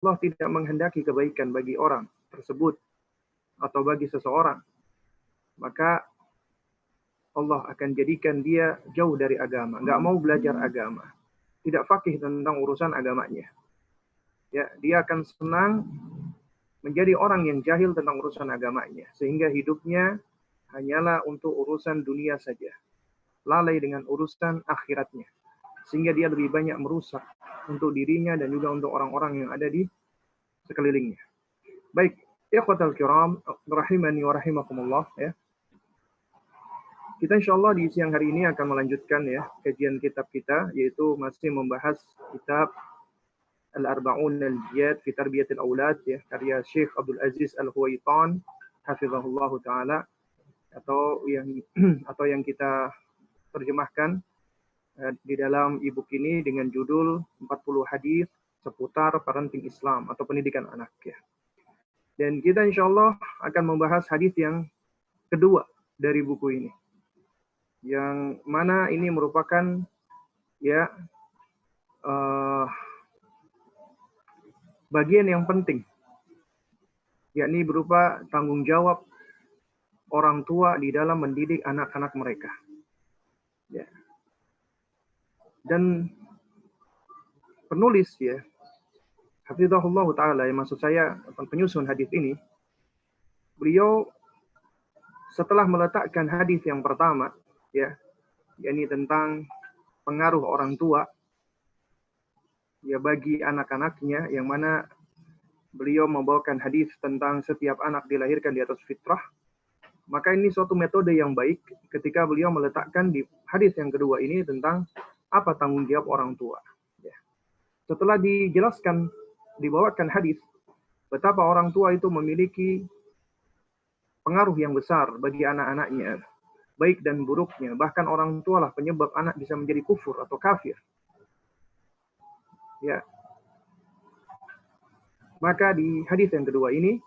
Allah tidak menghendaki kebaikan bagi orang tersebut atau bagi seseorang, maka Allah akan jadikan dia jauh dari agama, nggak mau belajar agama, tidak fakih tentang urusan agamanya. Ya, dia akan senang menjadi orang yang jahil tentang urusan agamanya, sehingga hidupnya hanyalah untuk urusan dunia saja, lalai dengan urusan akhiratnya, sehingga dia lebih banyak merusak untuk dirinya dan juga untuk orang-orang yang ada di sekelilingnya. Baik, ikhwatal kiram, rahimani wa rahimakumullah, ya. Kita insyaallah di siang hari ini akan melanjutkan ya kajian kitab kita, yaitu masih membahas kitab Al-Arba'un Al-Jiyad fi Tarbiyatil Aulad, ya, karya Syekh Abdul Aziz Al-Huwaitan hafizahullah taala, atau yang kita terjemahkan di dalam e-book ini dengan judul 40 hadis seputar parenting Islam atau pendidikan anak, ya. Dan kita insyaallah akan membahas hadis yang kedua dari buku ini, yang mana ini merupakan ya bagian yang penting, yakni berupa tanggung jawab orang tua di dalam mendidik anak-anak mereka. Ya. Dan penulis, ya, hafizahullah taala, yang maksud saya penyusun hadis ini, beliau setelah meletakkan hadis yang pertama, ya, yakni tentang pengaruh orang tua ya bagi anak-anaknya, yang mana beliau membawakan hadis tentang setiap anak dilahirkan di atas fitrah, maka ini suatu metode yang baik ketika beliau meletakkan di hadis yang kedua ini tentang apa tanggung jawab orang tua. Ya. Setelah dijelaskan, dibawakan hadis betapa orang tua itu memiliki pengaruh yang besar bagi anak-anaknya, baik dan buruknya, bahkan orang tua lah penyebab anak bisa menjadi kufur atau kafir. Ya. Maka di hadis yang kedua ini,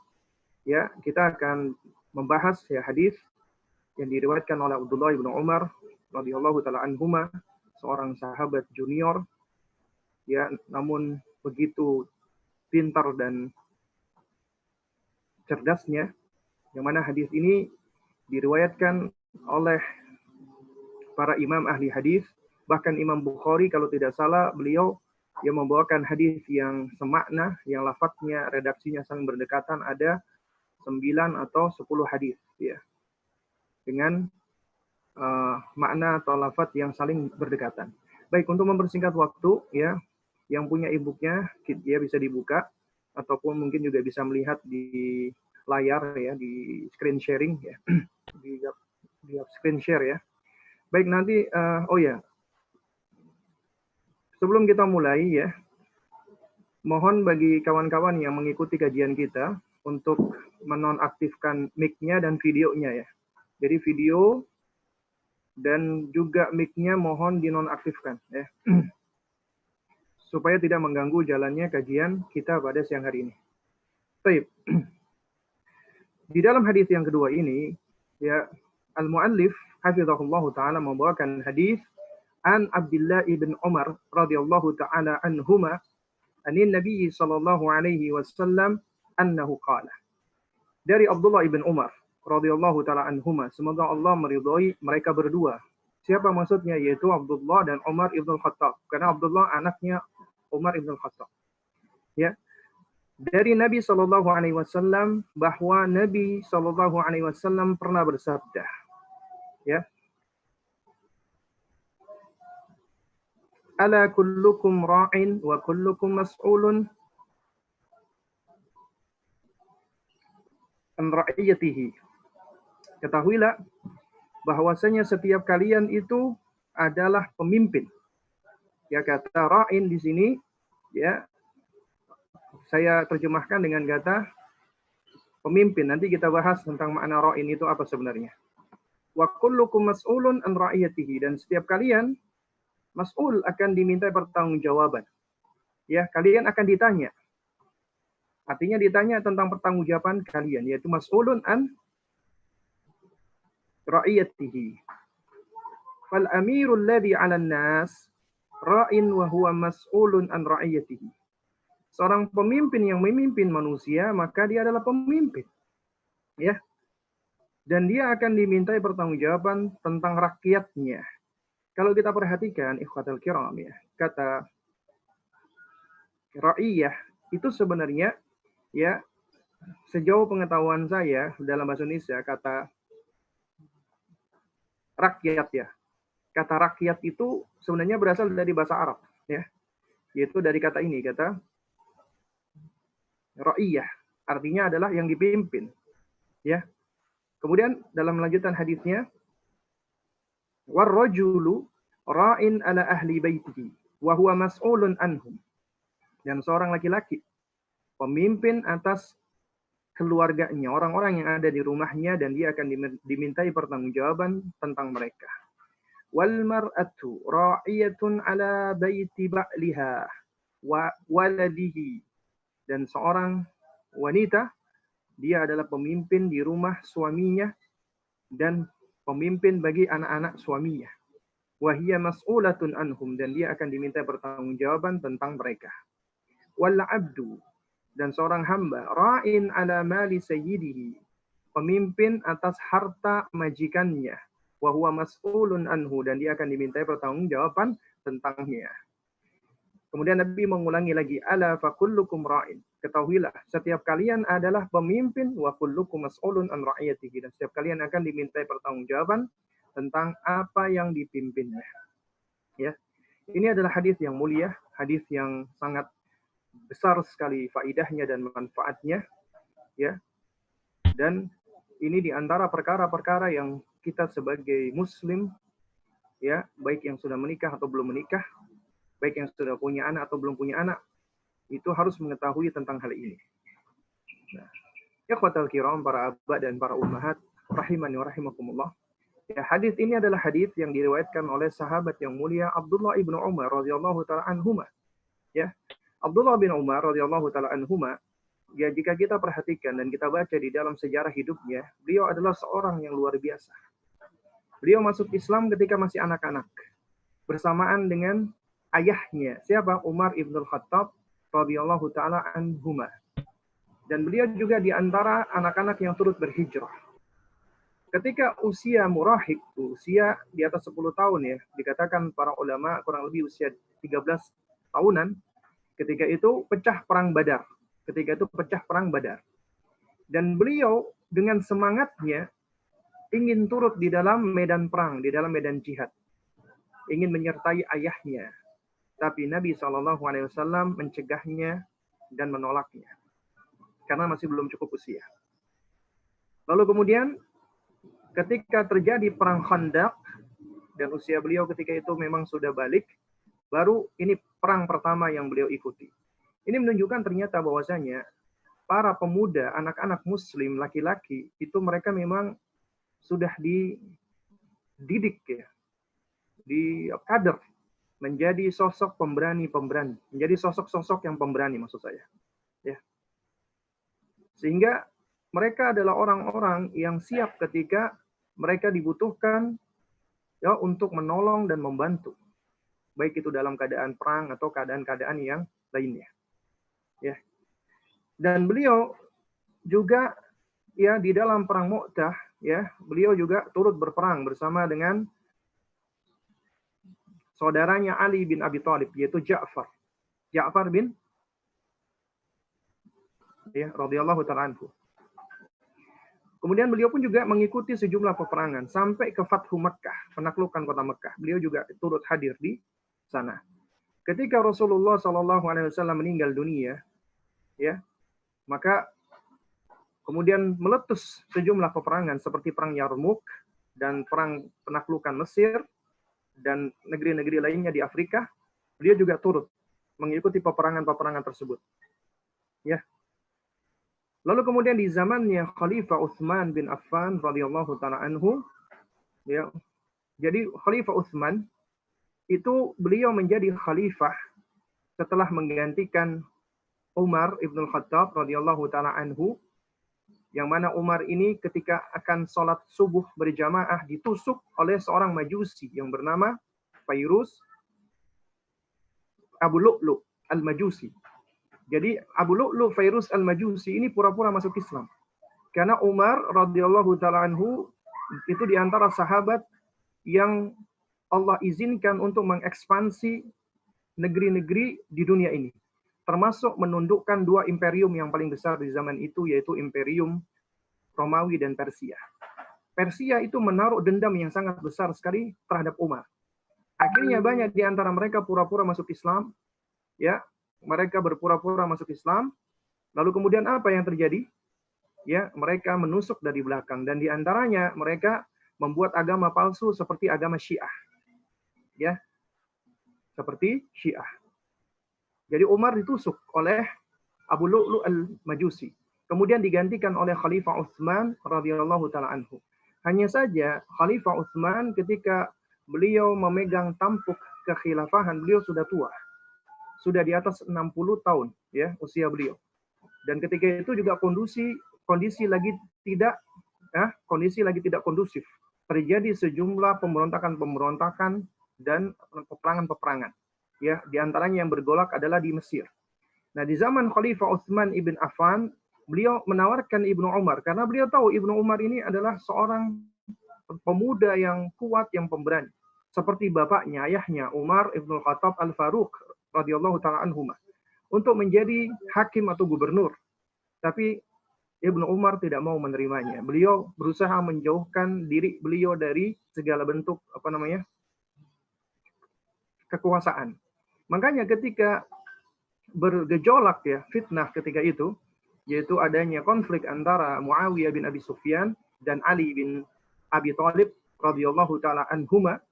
ya, kita akan membahas ya hadis yang diriwayatkan oleh Abdullah bin Umar radhiyallahu taala anhuma, seorang sahabat junior, ya, namun begitu pintar dan cerdasnya, yang mana hadis ini diriwayatkan oleh para imam ahli hadis, bahkan Imam Bukhari kalau tidak salah beliau yang membawakan hadis yang semakna, yang lafadznya, redaksinya saling berdekatan, ada 9 atau 10 hadis, ya, dengan makna atau lafadz yang saling berdekatan. Baik, untuk mempersingkat waktu, ya, yang punya e-booknya ya bisa dibuka ataupun mungkin juga bisa melihat di layar, ya, di screen sharing, ya, di screen share, ya. Baik, nanti oh ya, sebelum kita mulai, ya, mohon bagi kawan-kawan yang mengikuti kajian kita untuk menonaktifkan mic-nya dan videonya, ya. Jadi video dan juga mic-nya mohon dinonaktifkan, ya. Supaya tidak mengganggu jalannya kajian kita pada siang hari ini. Baik. Di dalam hadis yang kedua ini, ya, al-muallif hafizahullah taala membawakan hadis an Abdullah ibn Umar radhiyallahu taala anhuma anin Nabi sallallahu alaihi wasallam annahu qala. Dari Abdullah ibn Umar radhiyallahu taala anhuma, semoga Allah meridhai mereka berdua. Siapa maksudnya? Yaitu Abdullah dan Umar ibn Khattab, karena Abdullah anaknya Umar ibn Khattab. Ya. Dari Nabi sallallahu alaihi wasallam bahwa Nabi sallallahu alaihi wasallam pernah bersabda, ya, ala kullukum ra'in wa kullukum mas'ulun an ra'iyatihi. Ketahuilah bahwasanya setiap kalian itu adalah pemimpin. Ya, kata ra'in di sini, ya, saya terjemahkan dengan kata pemimpin. Nanti kita bahas tentang makna ra'in itu apa sebenarnya. Wa kullukum mas'ulun an ra'iyatihi, dan setiap kalian mas'ul, akan diminta pertanggungjawaban. Ya, kalian akan ditanya. Artinya ditanya tentang pertanggungjawaban kalian, yaitu mas'ulun an ra'iyatihi. Fal amirul ladzi 'alan nas ra'in wa huwa mas'ulun an ra'iyatihi. Seorang pemimpin yang memimpin manusia, maka dia adalah pemimpin. Ya. Dan dia akan dimintai pertanggungjawaban tentang rakyatnya. Kalau kita perhatikan, ikhwatal kiram ya, kata ra'iyah itu sebenarnya ya, sejauh pengetahuan saya dalam bahasa Indonesia, kata rakyat ya. Kata rakyat itu sebenarnya berasal dari bahasa Arab ya. Yaitu dari kata ini, kata ra'iyah. Artinya adalah yang dipimpin. Ya. Kemudian dalam lanjutan hadisnya, warrajulu ra'in ala ahli baitihi wa huwa mas'ulun anhum. Dan seorang laki-laki pemimpin atas keluarganya, orang-orang yang ada di rumahnya, dan dia akan dimintai pertanggungjawaban tentang mereka. Wal mar'atu ra'iyatun ala baiti ba'liha wa waladihi. Dan seorang wanita, dia adalah pemimpin di rumah suaminya dan pemimpin bagi anak-anak suaminya. Wa hiya mas'ulatun anhum, dan dia akan diminta pertanggungjawaban tentang mereka. Wal 'abdu, dan seorang hamba, ra'in ala mali sayyidihi, pemimpin atas harta majikannya, wa huwa mas'ulun anhu, dan dia akan dimintai pertanggungjawaban tentangnya. Kemudian Nabi mengulangi lagi, ala fa kullukum ra'in, ketahuilah setiap kalian adalah pemimpin, wa kullukum mas'ulun an ra'iyatihi, dan setiap kalian akan dimintai pertanggungjawaban tentang apa yang dipimpinnya. Ya. Ini adalah hadis yang mulia, hadis yang sangat besar sekali faidahnya dan manfaatnya, ya. Dan ini di antara perkara-perkara yang kita sebagai muslim, ya, baik yang sudah menikah atau belum menikah, baik yang sudah punya anak atau belum punya anak, itu harus mengetahui tentang hal ini. Nah, ikhwatal kiram, para abah dan para ummahat rahimani wa rahimakumullah. Ya, hadis ini adalah hadis yang diriwayatkan oleh sahabat yang mulia Abdullah ibnu Umar radhiyallahu taala anhuma. Ya, Abdullah bin Umar radhiyallahu taala anhuma, ya, jika kita perhatikan dan kita baca di dalam sejarah hidupnya, beliau adalah seorang yang luar biasa. Beliau masuk Islam ketika masih anak-anak, bersamaan dengan ayahnya, siapa? Umar ibn Khattab radhiyallahu taala anhuma. Dan beliau juga di antara anak-anak yang turut berhijrah. Ketika usia murahik, usia di atas 10 tahun ya, dikatakan para ulama kurang lebih usia 13 tahunan, ketika itu pecah perang Badar. Dan beliau dengan semangatnya ingin turut di dalam medan perang, di dalam medan jihad. Ingin menyertai ayahnya. Tapi Nabi SAW mencegahnya dan menolaknya. Karena masih belum cukup usia. Lalu kemudian ketika terjadi perang Khandaq, dan usia beliau ketika itu memang sudah balik, baru ini perang pertama yang beliau ikuti. Ini menunjukkan ternyata bahwasanya para pemuda, anak-anak muslim, laki-laki, itu mereka memang sudah dididik ya, di kader menjadi sosok pemberani, menjadi sosok-sosok yang pemberani maksud saya. Ya. Sehingga mereka adalah orang-orang yang siap ketika mereka dibutuhkan ya untuk menolong dan membantu. Baik itu dalam keadaan perang atau keadaan-keadaan yang lainnya. Ya. Dan beliau juga ya di dalam perang Mu'tah ya, beliau juga turut berperang bersama dengan saudaranya Ali bin Abi Thalib, yaitu Ja'far bin ya radhiyallahu ta'ala anhu. Kemudian beliau pun juga mengikuti sejumlah peperangan sampai ke Fathu Makkah, penaklukan kota Makkah. Beliau juga turut hadir di sana. Ketika Rasulullah SAW meninggal dunia, ya, maka kemudian meletus sejumlah peperangan seperti perang Yarmuk dan perang penaklukan Mesir dan negeri-negeri lainnya di Afrika. Beliau juga turut mengikuti peperangan-peperangan tersebut. Ya. Lalu kemudian di zamannya Khalifah Utsman bin Affan radhiyallahu taala anhu, ya. Jadi Khalifah Utsman itu beliau menjadi khalifah setelah menggantikan Umar ibn Khattab radhiyallahu taala anhu, yang mana Umar ini ketika akan sholat subuh berjamaah ditusuk oleh seorang majusi yang bernama Fairuz Abu Lu'lu' al-Majusi. Jadi Abu Lu'lu' Fairuz al-Majusi ini pura-pura masuk Islam. Karena Umar radhiyallahu taala anhu itu di antara sahabat yang Allah izinkan untuk mengekspansi negeri-negeri di dunia ini. Termasuk menundukkan dua imperium yang paling besar di zaman itu, yaitu Imperium Romawi dan Persia. Persia itu menaruh dendam yang sangat besar sekali terhadap Umar. Akhirnya banyak di antara mereka pura-pura masuk Islam, ya, mereka berpura-pura masuk Islam. Lalu kemudian apa yang terjadi? Ya, mereka menusuk dari belakang dan di antaranya mereka membuat agama palsu seperti agama Syiah. Ya, seperti Syiah. Jadi Umar ditusuk oleh Abu Lu'lu' al-Majusi. Kemudian digantikan oleh Khalifah Utsman radhiyallahu taala anhu. Hanya saja Khalifah Utsman ketika beliau memegang tampuk kekhilafahan, beliau sudah tua. Sudah di atas 60 tahun ya usia beliau. Dan ketika itu juga kondisi lagi tidak kondusif. Terjadi sejumlah pemberontakan dan peperangan. Ya, di antaranya yang bergolak adalah di Mesir. Nah, di zaman Khalifah Utsman ibn Affan, beliau menawarkan Ibnu Umar karena beliau tahu Ibnu Umar ini adalah seorang pemuda yang kuat, yang pemberani. Seperti bapaknya, ayahnya Umar ibn Khattab al-Faruq radhiyallahu taala anhuma untuk menjadi hakim atau gubernur. Tapi Ibnu Umar tidak mau menerimanya. Beliau berusaha menjauhkan diri beliau dari segala bentuk kekuasaan. Makanya ketika bergejolak ya fitnah ketika itu, yaitu adanya konflik antara Muawiyah bin Abi Sufyan dan Ali bin Abi Thalib radhiyallahu taala anhuma,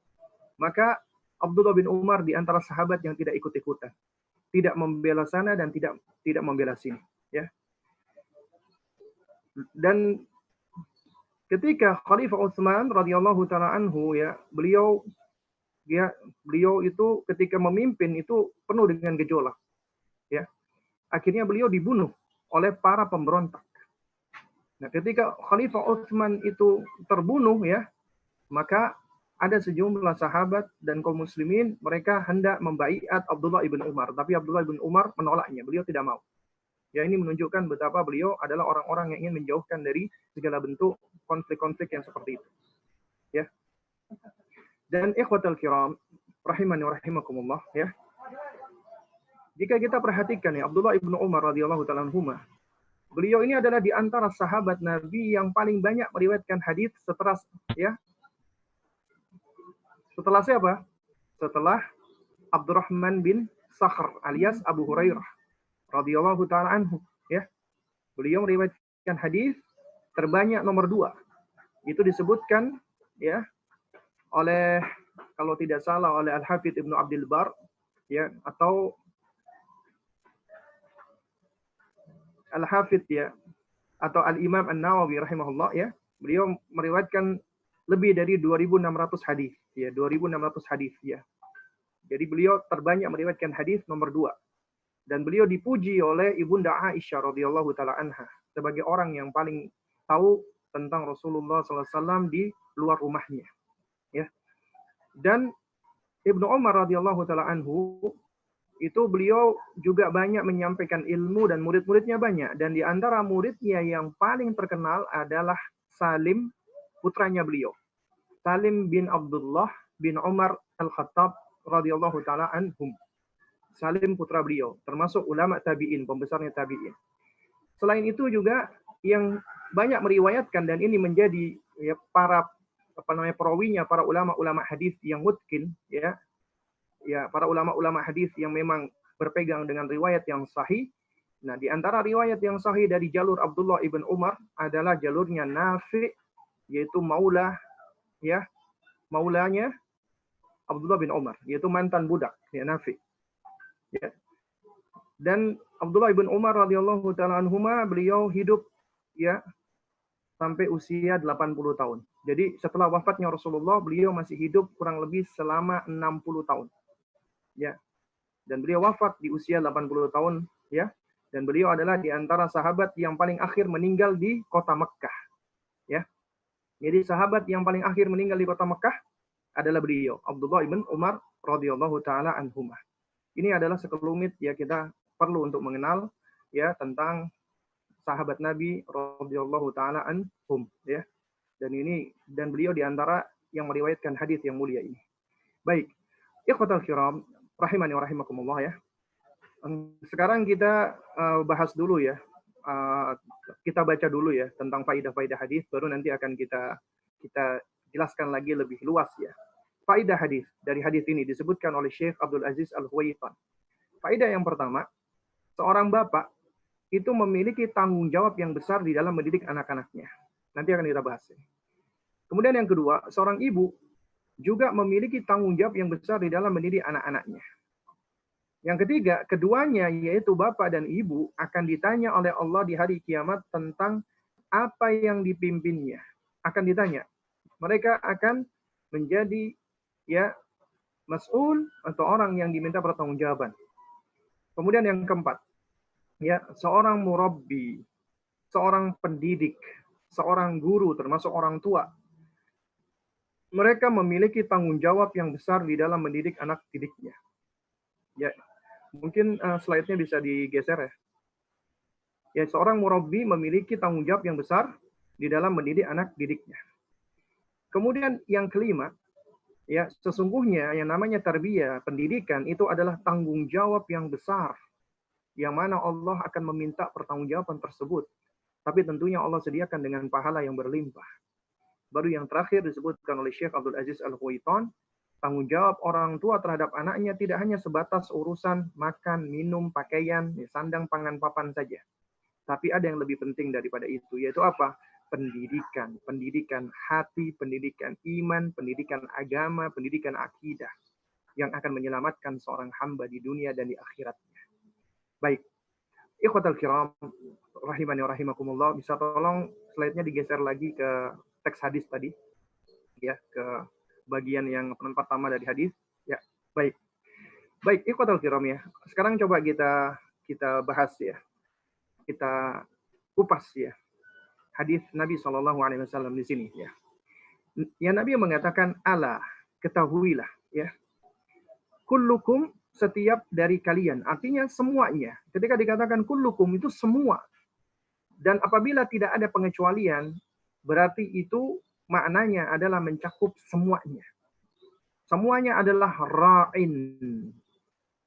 maka Abdullah bin Umar di antara sahabat yang tidak ikut-ikutan, tidak membela sana dan tidak membela sini, ya. Dan ketika Khalifah Utsman radhiyallahu taala anhu ya, beliau itu ketika memimpin itu penuh dengan gejolak. Ya. Akhirnya beliau dibunuh oleh para pemberontak. Nah, ketika Khalifah Utsman itu terbunuh ya, maka ada sejumlah sahabat dan kaum muslimin mereka hendak membaiat Abdullah ibn Umar, tapi Abdullah ibn Umar menolaknya. Beliau tidak mau. Ya, ini menunjukkan betapa beliau adalah orang-orang yang ingin menjauhkan dari segala bentuk konflik-konflik yang seperti itu. Ya. Dan ikhwatal kiram, rahimani wa rahimakumullah, ya. Jika kita perhatikan ya, Abdullah ibnu Umar radhiyallahu taala anhuma, beliau ini adalah di antara sahabat Nabi yang paling banyak meriwayatkan hadis setelah siapa? Setelah Abdurrahman bin Sakhr alias Abu Hurairah radhiyallahu taala anhu, ya. Beliau meriwayatkan hadis terbanyak nomor 2. Itu disebutkan ya oleh, kalau tidak salah, oleh Al-Hafidz Ibnu Abdul Bar ya, atau Al-Hafidz ya, atau Al-Imam An-Nawawi rahimahullah ya, beliau meriwayatkan lebih dari 2.600 hadis ya, 2.600 hadis ya. Jadi beliau terbanyak meriwayatkan hadis nomor 2. Dan beliau dipuji oleh Ibunda Aisyah radhiyallahu taala anha sebagai orang yang paling tahu tentang Rasulullah sallallahu alaihi wasallam di luar rumahnya ya. Dan Ibnu Umar radhiyallahu taala anhu itu beliau juga banyak menyampaikan ilmu dan murid-muridnya banyak. Dan di antara muridnya yang paling terkenal adalah Salim, putranya beliau. Salim bin Abdullah bin Umar al-Khattab radhiyallahu taala anhum. Salim putra beliau, termasuk ulama tabi'in, pembesarnya tabi'in. Selain itu juga yang banyak meriwayatkan dan ini menjadi ya para perawinya, para ulama-ulama hadis yang mutkin ya. Ya, para ulama-ulama hadis yang memang berpegang dengan riwayat yang sahih. Nah, di antara riwayat yang sahih dari jalur Abdullah ibn Umar adalah jalurnya Nafi, yaitu maulanya Abdullah bin Umar, yaitu mantan budak ya, Nafi. Ya. Dan Abdullah ibn Umar radhiyallahu taala anhuma, beliau hidup ya sampai usia 80 tahun. Jadi setelah wafatnya Rasulullah, beliau masih hidup kurang lebih selama 60 tahun. Ya. Dan beliau wafat di usia 80 tahun ya. Dan beliau adalah di antara sahabat yang paling akhir meninggal di kota Mekkah. Ya. Jadi sahabat yang paling akhir meninggal di kota Mekkah adalah beliau, Abdullah ibn Umar radhiyallahu taala anhumah. Ini adalah sekelumit ya kita perlu untuk mengenal ya tentang sahabat Nabi radhiyallahu taala anhum ya. Dan beliau di antara yang meriwayatkan hadis yang mulia ini. Baik, ikhwatal kiram rahimani wa rahimakumullah ya. Sekarang kita bahas dulu ya. Kita baca dulu ya tentang faidah-faidah hadis, baru nanti akan kita jelaskan lagi lebih luas ya. Faidah hadis dari hadis ini disebutkan oleh Syekh Abdul Aziz Al-Huwaitan. Faidah yang pertama, seorang bapak itu memiliki tanggung jawab yang besar di dalam mendidik anak-anaknya. Nanti akan kita bahas. Kemudian yang kedua, seorang ibu juga memiliki tanggung jawab yang besar di dalam mendidik anak-anaknya. Yang ketiga, keduanya yaitu bapak dan ibu akan ditanya oleh Allah di hari kiamat tentang apa yang dipimpinnya. Akan ditanya. Mereka akan menjadi ya mas'ul atau orang yang diminta pertanggungjawaban. Kemudian yang keempat, ya seorang murabbi, seorang pendidik, seorang guru termasuk orang tua. Mereka memiliki tanggung jawab yang besar di dalam mendidik anak didiknya. Ya, mungkin slide-nya bisa digeser ya. Ya, seorang murabbi memiliki tanggung jawab yang besar di dalam mendidik anak didiknya. Kemudian yang kelima, ya sesungguhnya yang namanya tarbiyah, pendidikan itu adalah tanggung jawab yang besar, yang mana Allah akan meminta pertanggungjawaban tersebut. Tapi tentunya Allah sediakan dengan pahala yang berlimpah. Baru yang terakhir disebutkan oleh Syekh Abdul Aziz Al-Huwaitan, tanggung jawab orang tua terhadap anaknya tidak hanya sebatas urusan makan, minum, pakaian, sandang, pangan, papan saja. Tapi ada yang lebih penting daripada itu, yaitu apa? Pendidikan. Pendidikan hati, pendidikan iman, pendidikan agama, pendidikan akidah. Yang akan menyelamatkan seorang hamba di dunia dan di akhiratnya. Baik. Ikhwatal kiram, rahimani wa rahimakumullah. Bisa tolong slide-nya digeser lagi ke teks hadis tadi. Ya, ke bagian yang pertama dari hadis. Ya, baik. Baik, ikhwatal kiram ya. Sekarang coba kita bahas ya. Kita kupas ya. Hadis Nabi SAW di sini ya. Yang Nabi mengatakan ala, ketahuilah ya. Kullukum, setiap dari kalian, artinya semuanya. Ketika dikatakan kullukum itu semua. Dan apabila tidak ada pengecualian, berarti itu maknanya adalah mencakup semuanya. Semuanya adalah ra'in,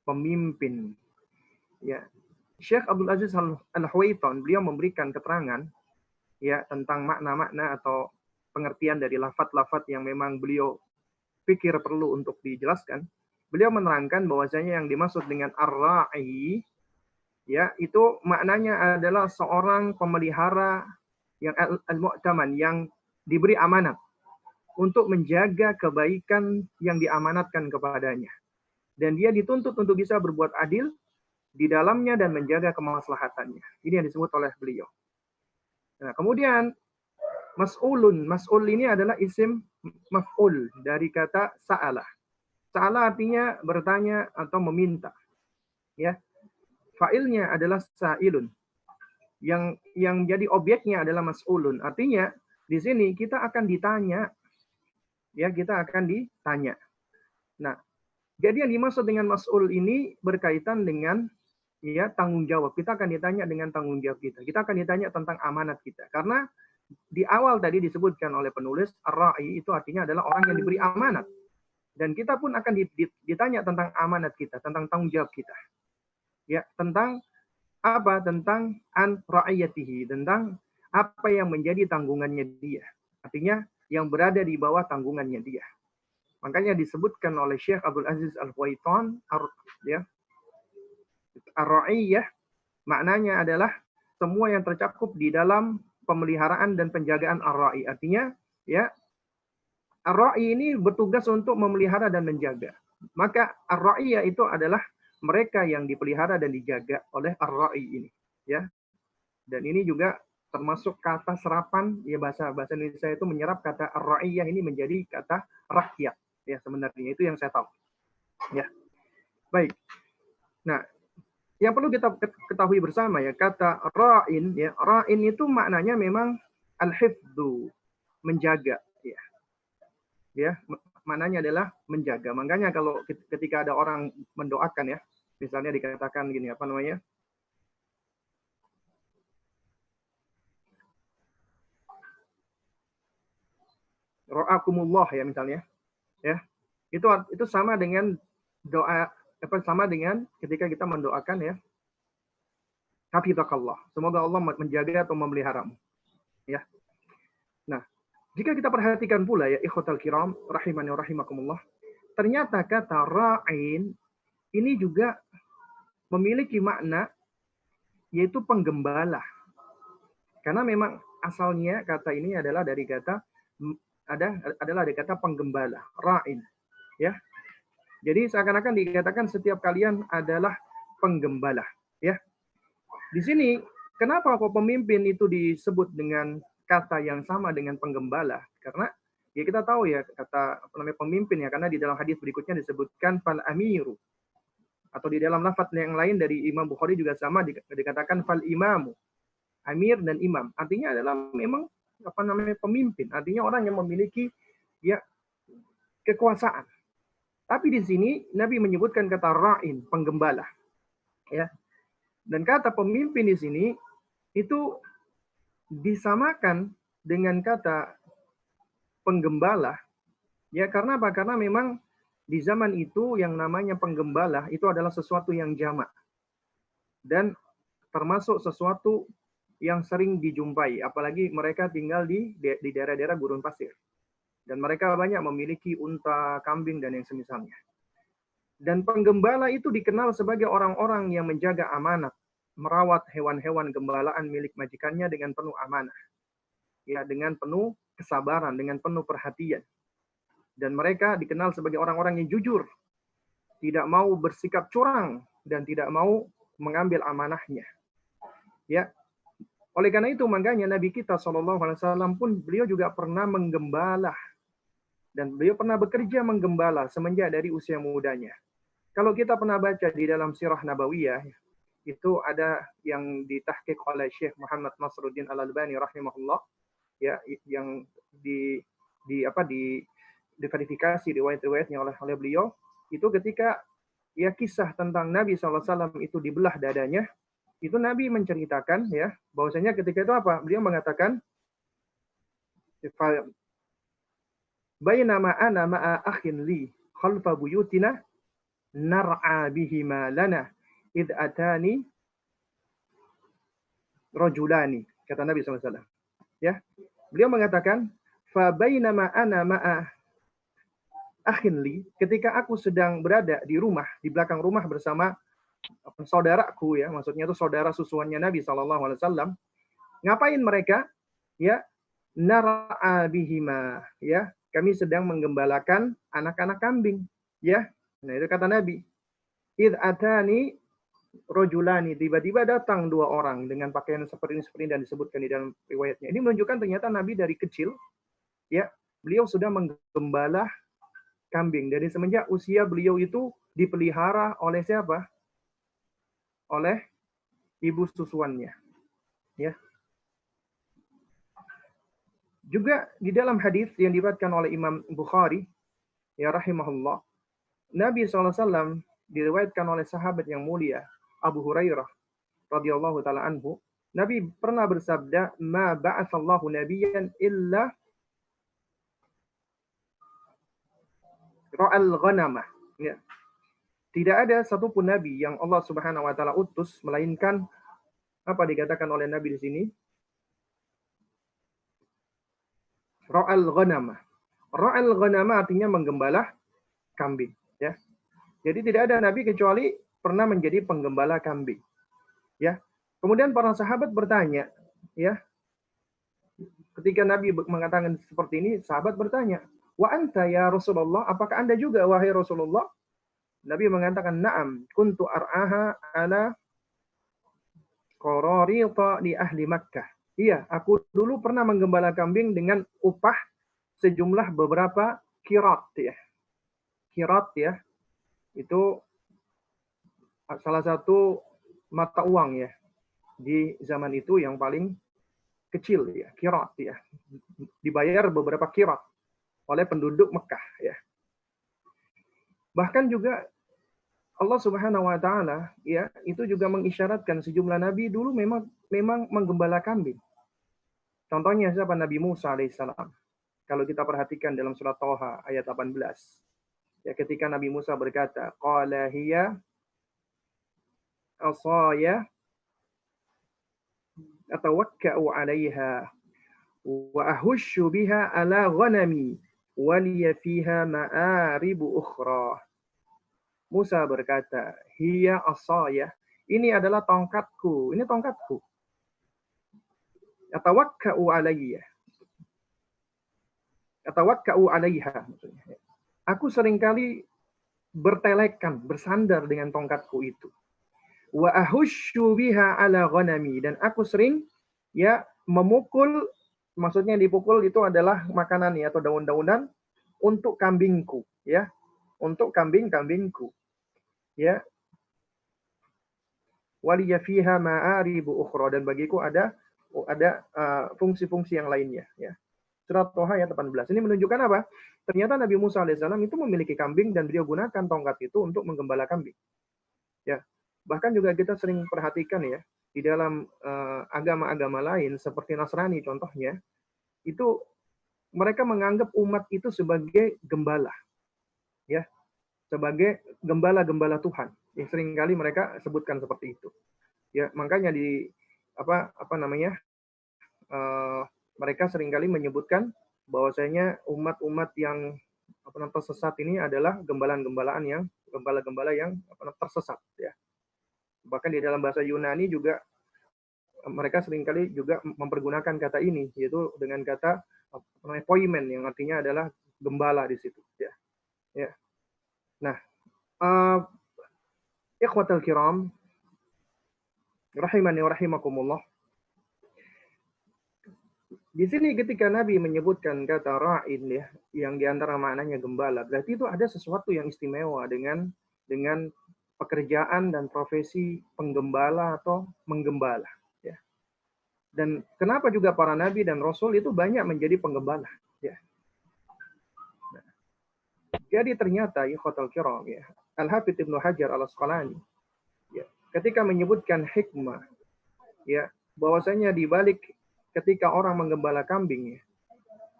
pemimpin. Ya. Syekh Abdul Aziz Al-Huwaitan beliau memberikan keterangan ya tentang makna-makna atau pengertian dari lafaz-lafaz yang memang beliau pikir perlu untuk dijelaskan. Beliau menerangkan bahwasanya yang dimaksud dengan ar-ra'i ya itu maknanya adalah seorang pemelihara yang al-mu'taman, yang diberi amanat untuk menjaga kebaikan yang diamanatkan kepadanya. Dan dia dituntut untuk bisa berbuat adil di dalamnya dan menjaga kemaslahatannya. Ini yang disebut oleh beliau. Nah, kemudian mas'ulun. Mas'ul ini adalah isim maf'ul dari kata sa'ala. Sa'ala artinya bertanya atau meminta. Ya. Fa'ilnya adalah sa'ilun. Yang jadi objeknya adalah mas'ulun. Artinya di sini kita akan ditanya. Ya, kita akan ditanya. Nah, jadi yang dimaksud dengan mas'ul ini berkaitan dengan ya tanggung jawab. Kita akan ditanya dengan tanggung jawab kita. Kita akan ditanya tentang amanat kita. Karena di awal tadi disebutkan oleh penulis, ar-ra'i itu artinya adalah orang yang diberi amanat. Dan kita pun akan ditanya tentang amanat kita, tentang tanggung jawab kita. Ya, tentang apa? Tentang an ra'iyatihi, tentang apa yang menjadi tanggungannya dia. Artinya yang berada di bawah tanggungannya dia. Makanya disebutkan oleh Syekh Abdul Aziz Al-Huwaitan ya, ar-ra'iyah maknanya adalah semua yang tercakup di dalam pemeliharaan dan penjagaan ar-ra'i. Artinya, ya, ar-ra'i ini bertugas untuk memelihara dan menjaga. Maka ar-ra'iyah itu adalah mereka yang dipelihara dan dijaga oleh ar-ra'i ini, ya. Dan ini juga termasuk kata serapan, ya bahasa Indonesia itu menyerap kata ar-ra'iyah ini menjadi kata rakyat. Ya, sebenarnya itu yang saya tahu. Ya. Baik. Nah, yang perlu kita ketahui bersama ya, kata ra'in ya, ra'in itu maknanya memang al-hifdzu, menjaga ya. Ya, maknanya adalah menjaga. Makanya kalau ketika ada orang mendoakan ya, Misalnya dikatakan gini, apa namanya? Ra'akumullah ya misalnya, ya. Itu sama dengan doa, apa, sama dengan ketika kita mendoakan ya, hafizakallah. Semoga Allah menjaga atau memeliharamu, ya. Nah, jika kita perhatikan pula ya ikhwatal kiram rahimani wa rahimakumullah, ternyata kata ra'in ini juga memiliki makna yaitu penggembala. Karena memang asalnya kata ini adalah dari kata adalah dari kata penggembala, ra'in, ya. Jadi seakan-akan dikatakan setiap kalian adalah penggembala, ya. Di sini kenapa kok pemimpin itu disebut dengan kata yang sama dengan penggembala? Karena ya kita tahu ya kata apa namanya pemimpin ya, karena di dalam hadis berikutnya disebutkan fal amiru, atau di dalam lafaz yang lain dari Imam Bukhari juga sama dikatakan fal imamu, amir dan imam. Artinya adalah memang apa namanya pemimpin, artinya orang yang memiliki ya kekuasaan. Tapi di sini Nabi menyebutkan kata ra'in, penggembala, ya. Dan kata pemimpin di sini itu disamakan dengan kata penggembala, ya. Karena apa? Karena memang di zaman itu yang namanya penggembala itu adalah sesuatu yang jamak dan termasuk sesuatu yang sering dijumpai, apalagi mereka tinggal di daerah-daerah gurun pasir. Dan mereka banyak memiliki unta, kambing, dan yang semisalnya. Dan penggembala itu dikenal sebagai orang-orang yang menjaga amanat, merawat hewan-hewan gembalaan milik majikannya dengan penuh amanah, ya, dengan penuh kesabaran, dengan penuh perhatian. Dan mereka dikenal sebagai orang-orang yang jujur, tidak mau bersikap curang, dan tidak mau mengambil amanahnya. Ya, oleh karena itu makanya Nabi kita SAW pun beliau juga pernah menggembala, dan beliau pernah bekerja menggembala semenjak dari usia mudanya. Kalau kita pernah baca di dalam Sirah Nabawiyah, itu ada yang ditahqiq oleh Syekh Muhammad Nasruddin Al-Albani rahimahullah, ya, yang diverifikasi riwayat-riwayatnya oleh beliau, itu ketika ya kisah tentang Nabi SAW itu dibelah dadanya, itu Nabi menceritakan ya bahwasanya ketika itu apa? Beliau mengatakan bainama ana ma'a akhin li khalfa buyutina nar'a bihima lana id atani rajulani, kata Nabi SAW. Ya, beliau mengatakan fa bainama ana ma'a akhin li, ketika aku sedang berada di rumah, di belakang rumah bersama saudaraku, ya, maksudnya itu saudara susuannya Nabi SAW. Ngapain mereka? Ya, nar'a bihima, ya, kami sedang menggembalakan anak-anak kambing, ya. Nah, itu kata Nabi. Id atani rojulani, tiba-tiba datang dua orang dengan pakaian seperti ini dan disebutkan di dalam riwayatnya. Ini menunjukkan ternyata Nabi dari kecil, ya, beliau sudah menggembala kambing. Dari semenjak usia beliau itu dipelihara oleh siapa? Oleh ibu susuannya, ya. Juga di dalam hadis yang diriwayatkan oleh Imam Bukhari, ya rahimahullah, Nabi SAW diriwayatkan oleh sahabat yang mulia Abu Hurairah radhiyallahu taala anhu, Nabi pernah bersabda, "Ma ba'atsallahu nabiyyan illa ra'al ghanamah." Ya. Tidak ada satupun nabi yang Allah Subhanahu wa taala utus melainkan apa dikatakan oleh Nabi di sini? Ra'al ghanamah. Ra'al ghanamah artinya menggembala kambing, ya. Jadi tidak ada nabi kecuali pernah menjadi penggembala kambing, ya. Kemudian para sahabat bertanya, ya. Ketika Nabi mengatakan seperti ini, sahabat bertanya, "Wa anta ya Rasulullah, apakah Anda juga wahai Rasulullah?" Nabi mengatakan, "Na'am, kuntu ar'aha ala qararita di ahli Makkah." Iya, aku dulu pernah menggembala kambing dengan upah sejumlah beberapa kirat, ya. Kirat, ya, itu salah satu mata uang, ya, di zaman itu yang paling kecil, ya, kirat, ya. Dibayar beberapa kirat oleh penduduk Mekah, ya. Bahkan juga Allah Subhanahu wa taala ya itu juga mengisyaratkan sejumlah nabi dulu memang menggembala kambing. Contohnya siapa? Nabi Musa alaihissalam. Kalau kita perhatikan dalam surat Thaha ayat 18. Ya ketika Nabi Musa berkata, qala hiya asaya atawakka'u 'alaiha wa ahushu biha ala ghanami wa liya fiha ma'aribu ukhra. Musa berkata, hiya asaya, ini adalah tongkatku, ini tongkatku. Atawakka'u 'alayya. Atawakka'u 'alaiha maksudnya. Aku seringkali bertelekan, bersandar dengan tongkatku itu. Wa ahushu biha ala ghanami, dan aku sering ya memukul, maksudnya dipukul itu adalah makanan ya atau daun-daunan untuk kambingku ya, untuk kambing-kambingku ya. Waliya fiha ma'aribu ukhra, dan bagiku ada fungsi-fungsi yang lainnya ya. Surat Thaha ayat 18. Ini menunjukkan apa? Ternyata Nabi Musa alaihissalam itu memiliki kambing dan beliau gunakan tongkat itu untuk menggembala kambing. Ya. Bahkan juga kita sering perhatikan ya, di dalam agama-agama lain seperti Nasrani contohnya, itu mereka menganggap umat itu sebagai gembala. Ya, sebagai gembala-gembala Tuhan. Yang seringkali mereka sebutkan seperti itu. Ya, makanya di apa namanya? Mereka seringkali menyebutkan bahwasanya umat-umat yang tersesat ini adalah gembala-gembala yang tersesat ya. Bahkan di dalam bahasa Yunani juga mereka seringkali juga mempergunakan kata ini, yaitu dengan kata poimen yang artinya adalah gembala di situ ya. Ya. Nah, ikhwatal kiram rahimani wa rahimakumullah. Di sini ketika Nabi menyebutkan kata ra'in ya, yang diantara maknanya gembala, berarti itu ada sesuatu yang istimewa dengan pekerjaan dan profesi penggembala atau menggembala. Ya. Dan kenapa juga para nabi dan rasul itu banyak menjadi penggembala. Ya. Nah, jadi ternyata ikhwatal kiram ya, Al-Hafidz Ibnu Hajar Al-Asqalani ya, ketika menyebutkan hikmah ya, bahwasanya di balik ketika orang menggembala kambing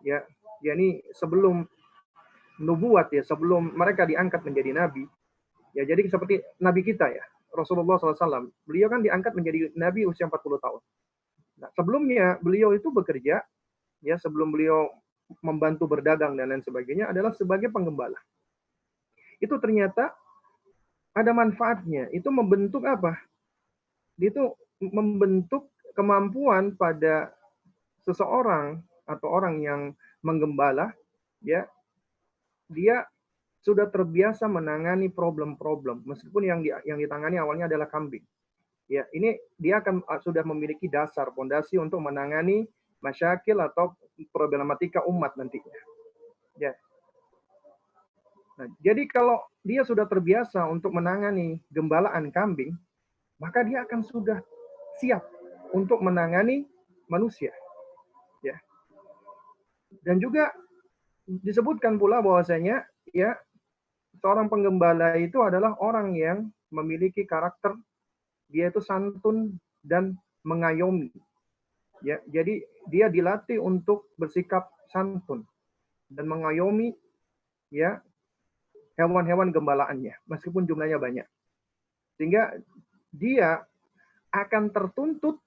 ya, yakni sebelum nubuat ya, sebelum mereka diangkat menjadi nabi ya, jadi seperti nabi kita ya, Rasulullah SAW, beliau kan diangkat menjadi nabi usia 40 tahun. Nah, sebelumnya beliau itu bekerja ya, sebelum beliau membantu berdagang dan lain sebagainya adalah sebagai penggembala. Itu ternyata ada manfaatnya. Itu membentuk apa? Itu membentuk kemampuan pada seseorang atau orang yang menggembala ya, dia sudah terbiasa menangani problem-problem meskipun yang ditangani awalnya adalah kambing. Ya, ini dia akan sudah memiliki dasar fondasi untuk menangani masyakil atau problematika umat nantinya. Ya. Nah, jadi kalau dia sudah terbiasa untuk menangani gembalaan kambing, maka dia akan sudah siap untuk menangani manusia. Ya. Dan juga disebutkan pula bahwasanya ya, seorang penggembala itu adalah orang yang memiliki karakter dia itu santun dan mengayomi. Ya, jadi dia dilatih untuk bersikap santun dan mengayomi ya hewan-hewan gembalaannya meskipun jumlahnya banyak. Sehingga dia akan tertuntut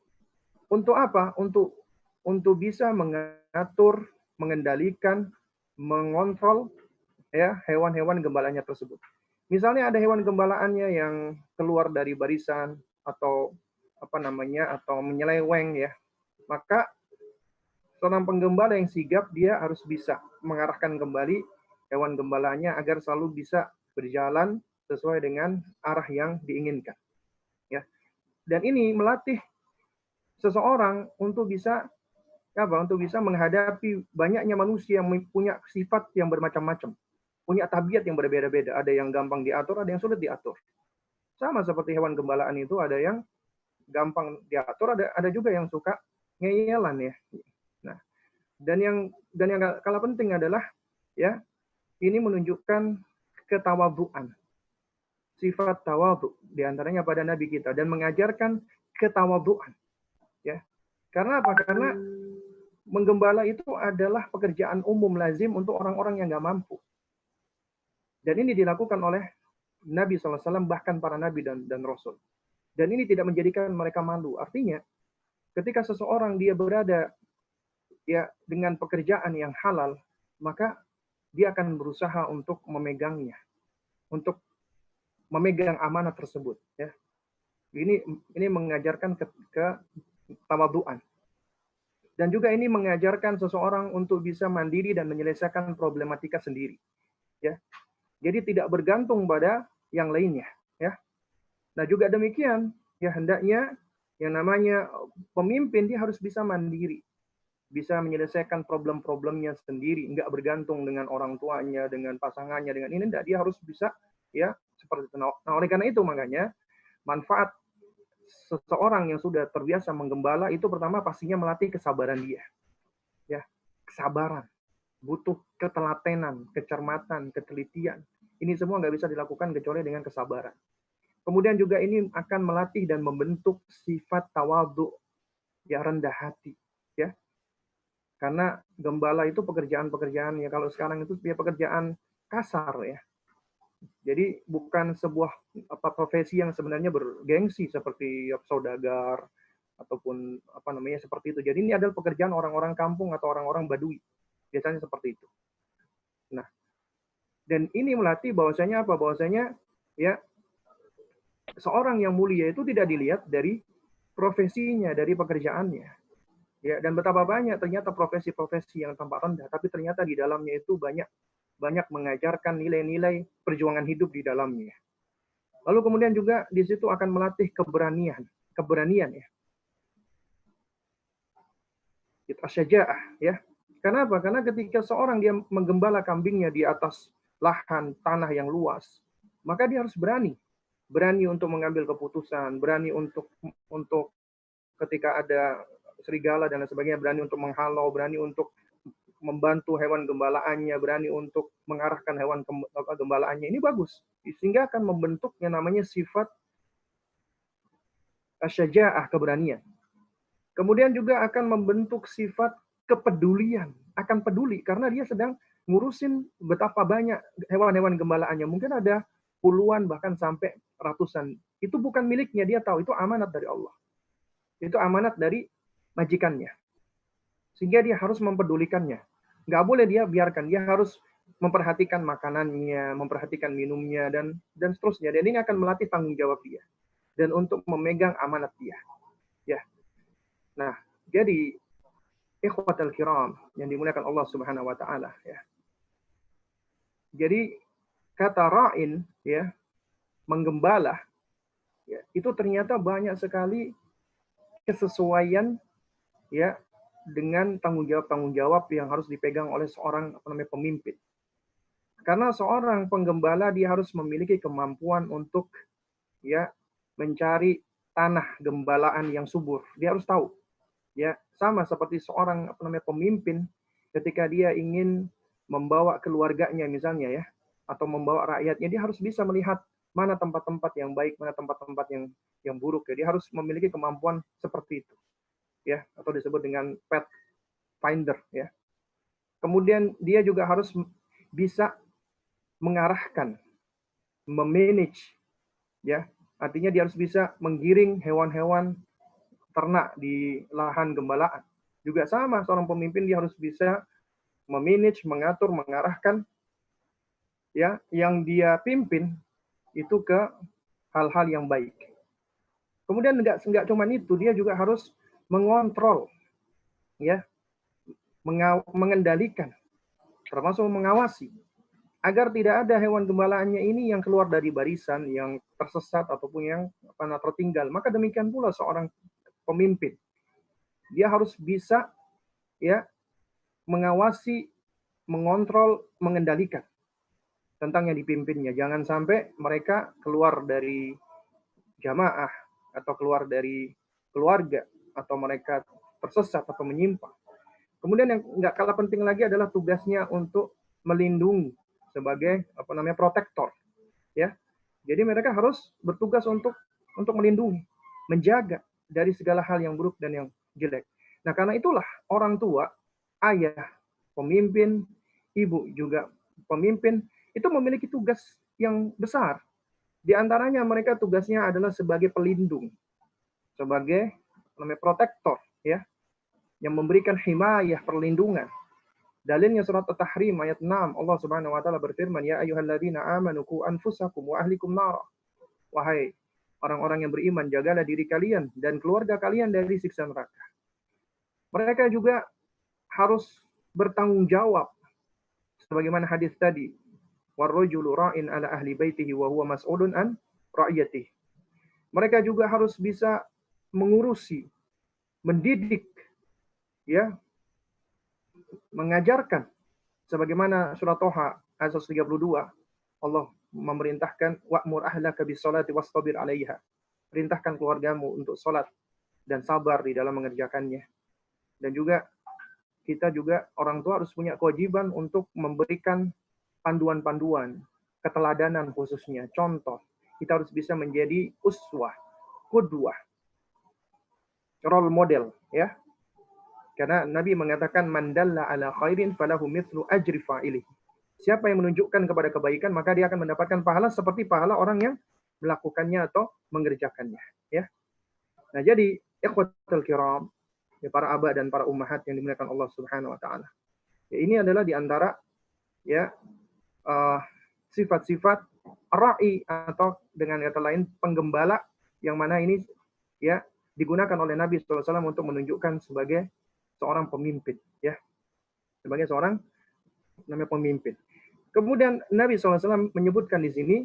untuk apa? Untuk bisa mengatur, mengendalikan, mengontrol ya hewan-hewan gembalanya tersebut. Misalnya ada hewan gembalaannya yang keluar dari barisan atau atau menyeleweng ya, maka seorang penggembala yang sigap dia harus bisa mengarahkan kembali hewan gembalaannya agar selalu bisa berjalan sesuai dengan arah yang diinginkan. Ya. Dan ini melatih seseorang untuk bisa untuk bisa menghadapi banyaknya manusia yang punya sifat yang bermacam-macam, punya tabiat yang berbeda-beda. Ada yang gampang diatur, ada yang sulit diatur. Sama seperti hewan gembalaan itu, ada yang gampang diatur, ada juga yang suka ngeyelan ya. Nah, dan yang kalah penting adalah ya, ini menunjukkan ketawaduan. sifat tawadhu di antaranya pada nabi kita dan mengajarkan ketawadhuan, ya. Karena apa? Karena menggembala itu adalah pekerjaan umum lazim untuk orang-orang yang nggak mampu. Dan ini dilakukan oleh Nabi SAW, bahkan para nabi dan rasul. Dan ini tidak menjadikan mereka malu. Artinya, ketika seseorang dia berada ya dengan pekerjaan yang halal, maka dia akan berusaha untuk memegangnya, untuk memegang amanah tersebut. Ya, ini mengajarkan ke tawadhuan. Dan juga ini mengajarkan seseorang untuk bisa mandiri dan menyelesaikan problematika sendiri. Ya, jadi tidak bergantung pada yang lainnya. Ya, nah juga demikian. Ya hendaknya yang namanya pemimpin dia harus bisa mandiri, bisa menyelesaikan problem-problemnya sendiri, nggak bergantung dengan orang tuanya, dengan pasangannya, dengan ini enggak, dia harus bisa ya seperti itu. Nah, oleh karena itu makanya manfaat seseorang yang sudah terbiasa menggembala itu pertama pastinya melatih kesabaran dia. Ya, kesabaran, butuh ketelatenan, kecermatan, ketelitian. Ini semua nggak bisa dilakukan kecuali dengan kesabaran. Kemudian juga ini akan melatih dan membentuk sifat tawadhu, ya rendah hati, ya. Karena gembala itu pekerjaan-pekerjaan ya kalau sekarang itu dia pekerjaan kasar ya. Jadi bukan sebuah profesi yang sebenarnya bergengsi seperti saudagar ataupun apa namanya seperti itu. Jadi ini adalah pekerjaan orang-orang kampung atau orang-orang Badui. Biasanya seperti itu. Nah, dan ini melatih bahwasanya apa? Bahwasanya ya seorang yang mulia itu tidak dilihat dari profesinya, dari pekerjaannya. Ya, dan betapa banyak ternyata profesi-profesi yang tampak rendah, tapi ternyata di dalamnya itu banyak mengajarkan nilai-nilai perjuangan hidup di dalamnya. Lalu kemudian juga di situ akan melatih keberanian ya. Itu syaja'ah ya. Karena apa? Karena ketika seorang dia menggembala kambingnya di atas lahan tanah yang luas, maka dia harus berani untuk mengambil keputusan, berani untuk ketika ada serigala dan lain sebagainya, berani untuk menghalau, berani untuk membantu hewan gembalaannya, berani untuk mengarahkan hewan gembalaannya. Ini bagus. Sehingga akan membentuk yang namanya sifat syaja'ah, keberanian. Kemudian juga akan membentuk sifat kepedulian, akan peduli karena dia sedang ngurusin betapa banyak hewan-hewan gembalaannya. Mungkin ada puluhan bahkan sampai ratusan. Itu bukan miliknya, dia tahu itu amanat dari Allah. Itu amanat dari majikannya. Sehingga dia harus mempedulikannya. Nggak boleh dia biarkan, dia harus memperhatikan makanannya, memperhatikan minumnya, dan seterusnya. Dan ini akan melatih tanggung jawab dia. Dan untuk memegang amanat dia. Ya. Nah, jadi ikhwatal kiram yang dimuliakan Allah Subhanahu wa taala ya. Jadi kata ra'in ya, menggembala ya, itu ternyata banyak sekali kesesuaian ya dengan tanggung jawab yang harus dipegang oleh seorang pemimpin. Karena seorang penggembala dia harus memiliki kemampuan untuk ya mencari tanah gembalaan yang subur. Dia harus tahu ya sama seperti seorang pemimpin ketika dia ingin membawa keluarganya misalnya ya atau membawa rakyatnya, dia harus bisa melihat mana tempat-tempat yang baik, mana tempat-tempat yang buruk ya. Dia harus memiliki kemampuan seperti itu ya, atau disebut dengan path finder ya. Kemudian dia juga harus bisa mengarahkan, memanage ya. Artinya dia harus bisa menggiring hewan-hewan ternak di lahan gembalaan. Juga sama, seorang pemimpin dia harus bisa memanage, mengatur, mengarahkan ya yang dia pimpin itu ke hal-hal yang baik. Kemudian enggak cuma itu, dia juga harus mengontrol ya, mengendalikan, termasuk mengawasi agar tidak ada hewan gembalaannya ini yang keluar dari barisan, yang tersesat ataupun yang tertinggal. Maka demikian pula seorang pemimpin. Dia harus bisa ya mengawasi, mengontrol, mengendalikan tentang yang dipimpinnya. Jangan sampai mereka keluar dari jamaah atau keluar dari keluarga atau mereka tersesat atau menyimpang. Kemudian yang nggak kalah penting lagi adalah tugasnya untuk melindungi sebagai protektor, ya. Jadi mereka harus bertugas untuk melindungi, menjaga dari segala hal yang buruk dan yang jelek. Nah, karena itulah orang tua, ayah, pemimpin, ibu juga pemimpin, itu memiliki tugas yang besar. Di antaranya mereka tugasnya adalah sebagai pelindung, sebagai namanya protektor, ya, yang memberikan himayah, perlindungan. Dalilnya surat At-Tahrim ayat 6, Allah Subhanahu wa taala berfirman, "Ya ayyuhalladzina amanu qu anfusakum wa ahlikum nar." Wahai orang-orang yang beriman, jagalah diri kalian dan keluarga kalian dari siksa neraka. Mereka juga harus bertanggung jawab sebagaimana hadis tadi, "Warrajulu ra'in ala ahli baitihi wa huwa mas'ulun an ra'iyatihi." Mereka juga harus bisa mengurusi, mendidik, ya, mengajarkan sebagaimana surat Toha ayat 132, Allah memerintahkan wa'mur ahlaka bis-shalati wastabir 'alaiha. Perintahkan keluargamu untuk salat dan sabar di dalam mengerjakannya. Dan juga kita juga orang tua harus punya kewajiban untuk memberikan panduan-panduan, keteladanan khususnya, contoh. Kita harus bisa menjadi uswah, qudwah, role model, ya. Karena Nabi mengatakan man dalla ala khairin falahu mithlu ajri fa'ilih. Siapa yang menunjukkan kepada kebaikan, maka dia akan mendapatkan pahala seperti pahala orang yang melakukannya atau mengerjakannya, ya. Nah, jadi ikhwatul kiram, ya, para aba dan para ummahat yang dimuliakan Allah Subhanahu wa taala. Ya, ini adalah di antara, ya, sifat-sifat ra'i atau dengan kata lain penggembala yang mana ini, ya, digunakan oleh Nabi SAW untuk menunjukkan sebagai seorang pemimpin, ya, sebagai seorang namanya pemimpin. Kemudian Nabi SAW menyebutkan di sini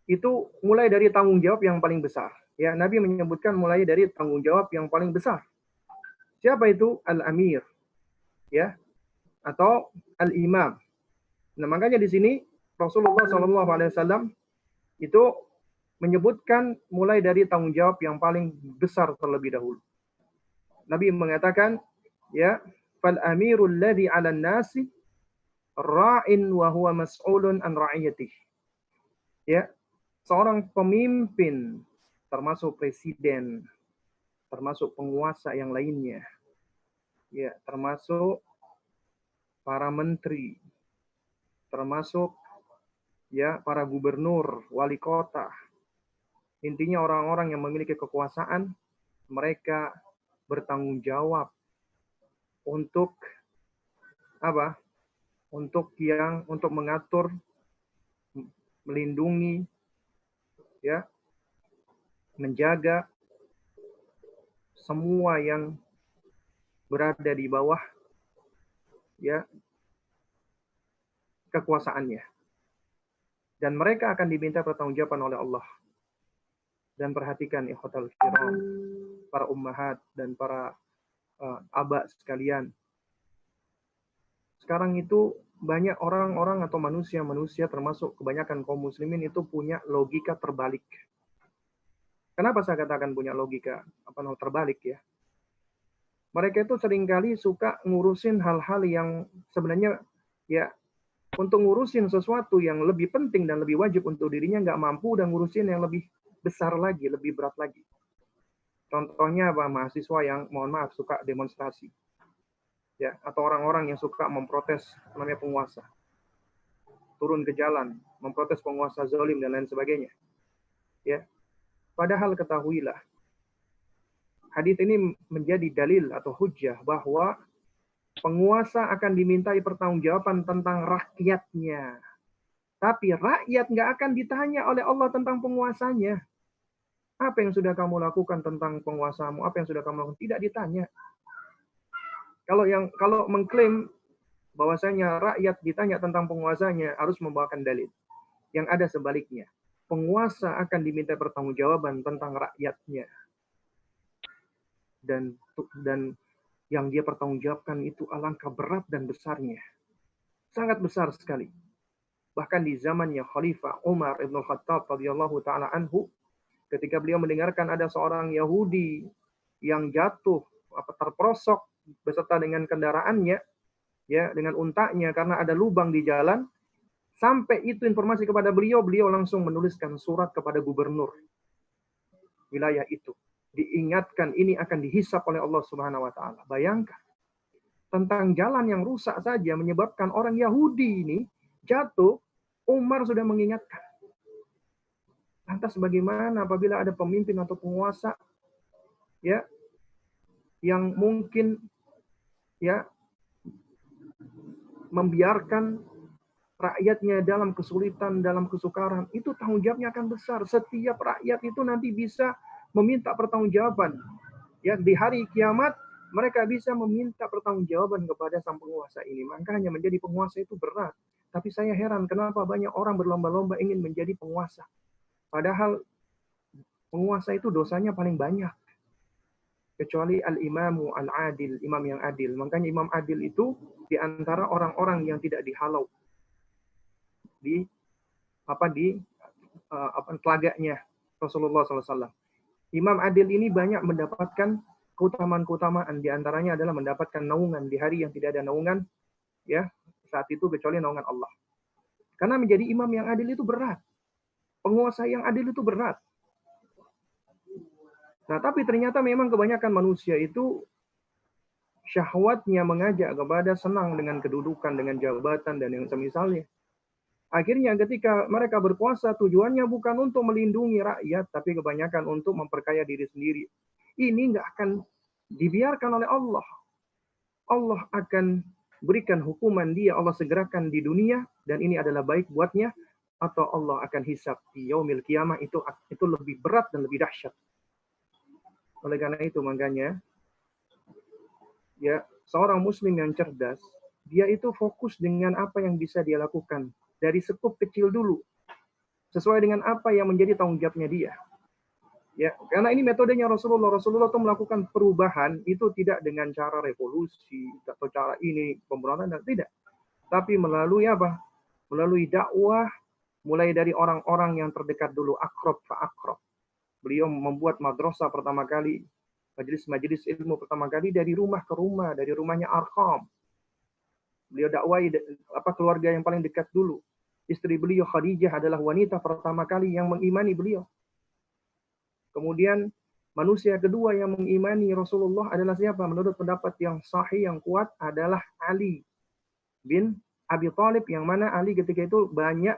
itu mulai dari tanggung jawab yang paling besar. Ya, Nabi menyebutkan mulai dari tanggung jawab yang paling besar. Siapa itu? Al-Amir, ya, atau Al-Imam. Nah, makanya di sini Rasulullah SAW itu menyebutkan mulai dari tanggung jawab yang paling besar terlebih dahulu. Nabi mengatakan, ya, fal amirul ladzi 'alan nasi ra'in wa huwa mas'ulun an ra'iyatihi. Ya, seorang pemimpin termasuk presiden, termasuk penguasa yang lainnya, ya, termasuk para menteri, termasuk, ya, para gubernur, wali kota. Intinya orang-orang yang memiliki kekuasaan, mereka bertanggung jawab untuk apa? Untuk mengatur, melindungi, ya, menjaga semua yang berada di bawah, ya, kekuasaannya. Dan mereka akan diminta pertanggungjawaban oleh Allah. Dan perhatikan ikhwatal kiram, para ummahat dan para aba sekalian. Sekarang itu banyak orang-orang atau manusia-manusia termasuk kebanyakan kaum muslimin itu punya logika terbalik. Kenapa saya katakan punya logika terbalik, ya? Mereka itu seringkali suka ngurusin hal-hal yang sebenarnya, ya, untuk ngurusin sesuatu yang lebih penting dan lebih wajib untuk dirinya nggak mampu, dan ngurusin yang lebih besar lagi, lebih berat lagi. Contohnya apa? Mahasiswa yang mohon maaf suka demonstrasi, ya, atau orang-orang yang suka memprotes namanya penguasa, turun ke jalan memprotes penguasa zalim dan lain sebagainya, ya. Padahal ketahuilah, hadis ini menjadi dalil atau hujjah bahwa penguasa akan dimintai pertanggungjawaban tentang rakyatnya. Tapi rakyat nggak akan ditanya oleh Allah tentang penguasanya. Apa yang sudah kamu lakukan tentang penguasamu? Apa yang sudah kamu lakukan? Tidak ditanya. Kalau mengklaim bahwasanya rakyat ditanya tentang penguasanya, harus membawakan dalil. Yang ada sebaliknya. Penguasa akan diminta pertanggungjawaban tentang rakyatnya. Dan yang dia pertanggungjawabkan itu alangkah berat dan besarnya. Sangat besar sekali. Bahkan di zamannya Khalifah Umar ibn Khattab radhiyallahu taala anhu, ketika beliau mendengarkan ada seorang Yahudi yang jatuh terperosok beserta dengan kendaraannya, ya, dengan untanya karena ada lubang di jalan, Sampai itu informasi kepada beliau, beliau langsung menuliskan surat kepada gubernur wilayah itu. Diingatkan ini akan dihisap oleh Allah Subhanahu wa taala. Bayangkan, tentang jalan yang rusak saja menyebabkan orang Yahudi ini jatuh, Umar sudah mengingatkan. Lantas bagaimana apabila ada pemimpin atau penguasa ya yang mungkin ya membiarkan rakyatnya dalam kesulitan, dalam kesukaran, itu tanggung jawabnya akan besar. Setiap rakyat itu nanti bisa meminta pertanggungjawaban. Ya, di hari kiamat mereka bisa meminta pertanggungjawaban kepada sang penguasa ini. Makanya menjadi penguasa itu berat. Tapi saya heran kenapa banyak orang berlomba-lomba ingin menjadi penguasa. Padahal penguasa itu dosanya paling banyak. Kecuali al-imamu al-adil, imam yang adil. Makanya imam adil itu di antara orang-orang yang tidak dihalau di telaganya Rasulullah SAW. Imam adil ini banyak mendapatkan keutamaan-keutamaan. Di antaranya adalah mendapatkan naungan di hari yang tidak ada naungan ya saat itu kecuali naungan Allah. Karena menjadi imam yang adil itu berat. Penguasa yang adil itu berat. Nah, tapi ternyata memang kebanyakan manusia itu syahwatnya mengajak kepada senang dengan kedudukan, dengan jabatan, dan yang semisalnya. Akhirnya ketika mereka berkuasa, tujuannya bukan untuk melindungi rakyat, tapi kebanyakan untuk memperkaya diri sendiri. Ini nggak akan dibiarkan oleh Allah. Allah akan berikan hukuman dia, Allah segerakan di dunia, dan ini adalah baik buatnya, atau Allah akan hisab di yaumil qiyamah, itu lebih berat dan lebih dahsyat. Oleh karena itu makanya ya seorang muslim yang cerdas, dia itu fokus dengan apa yang bisa dia lakukan dari sekup kecil dulu, sesuai dengan apa yang menjadi tanggung jawabnya dia. Ya, karena ini metodenya Rasulullah. Rasulullah itu melakukan perubahan itu tidak dengan cara revolusi atau cara ini pemberontakan, tidak. Tapi melalui apa? Melalui dakwah, mulai dari orang-orang yang terdekat dulu, akrab fa akrab. Beliau membuat madrasah pertama kali, majelis-majelis ilmu pertama kali dari rumah ke rumah, dari rumahnya Arqam. Beliau dakwai keluarga yang paling dekat dulu. Istri beliau Khadijah adalah wanita pertama kali yang mengimani beliau. Kemudian manusia kedua yang mengimani Rasulullah adalah siapa? Menurut pendapat yang sahih, yang kuat adalah Ali bin Abi Thalib, yang mana Ali ketika itu banyak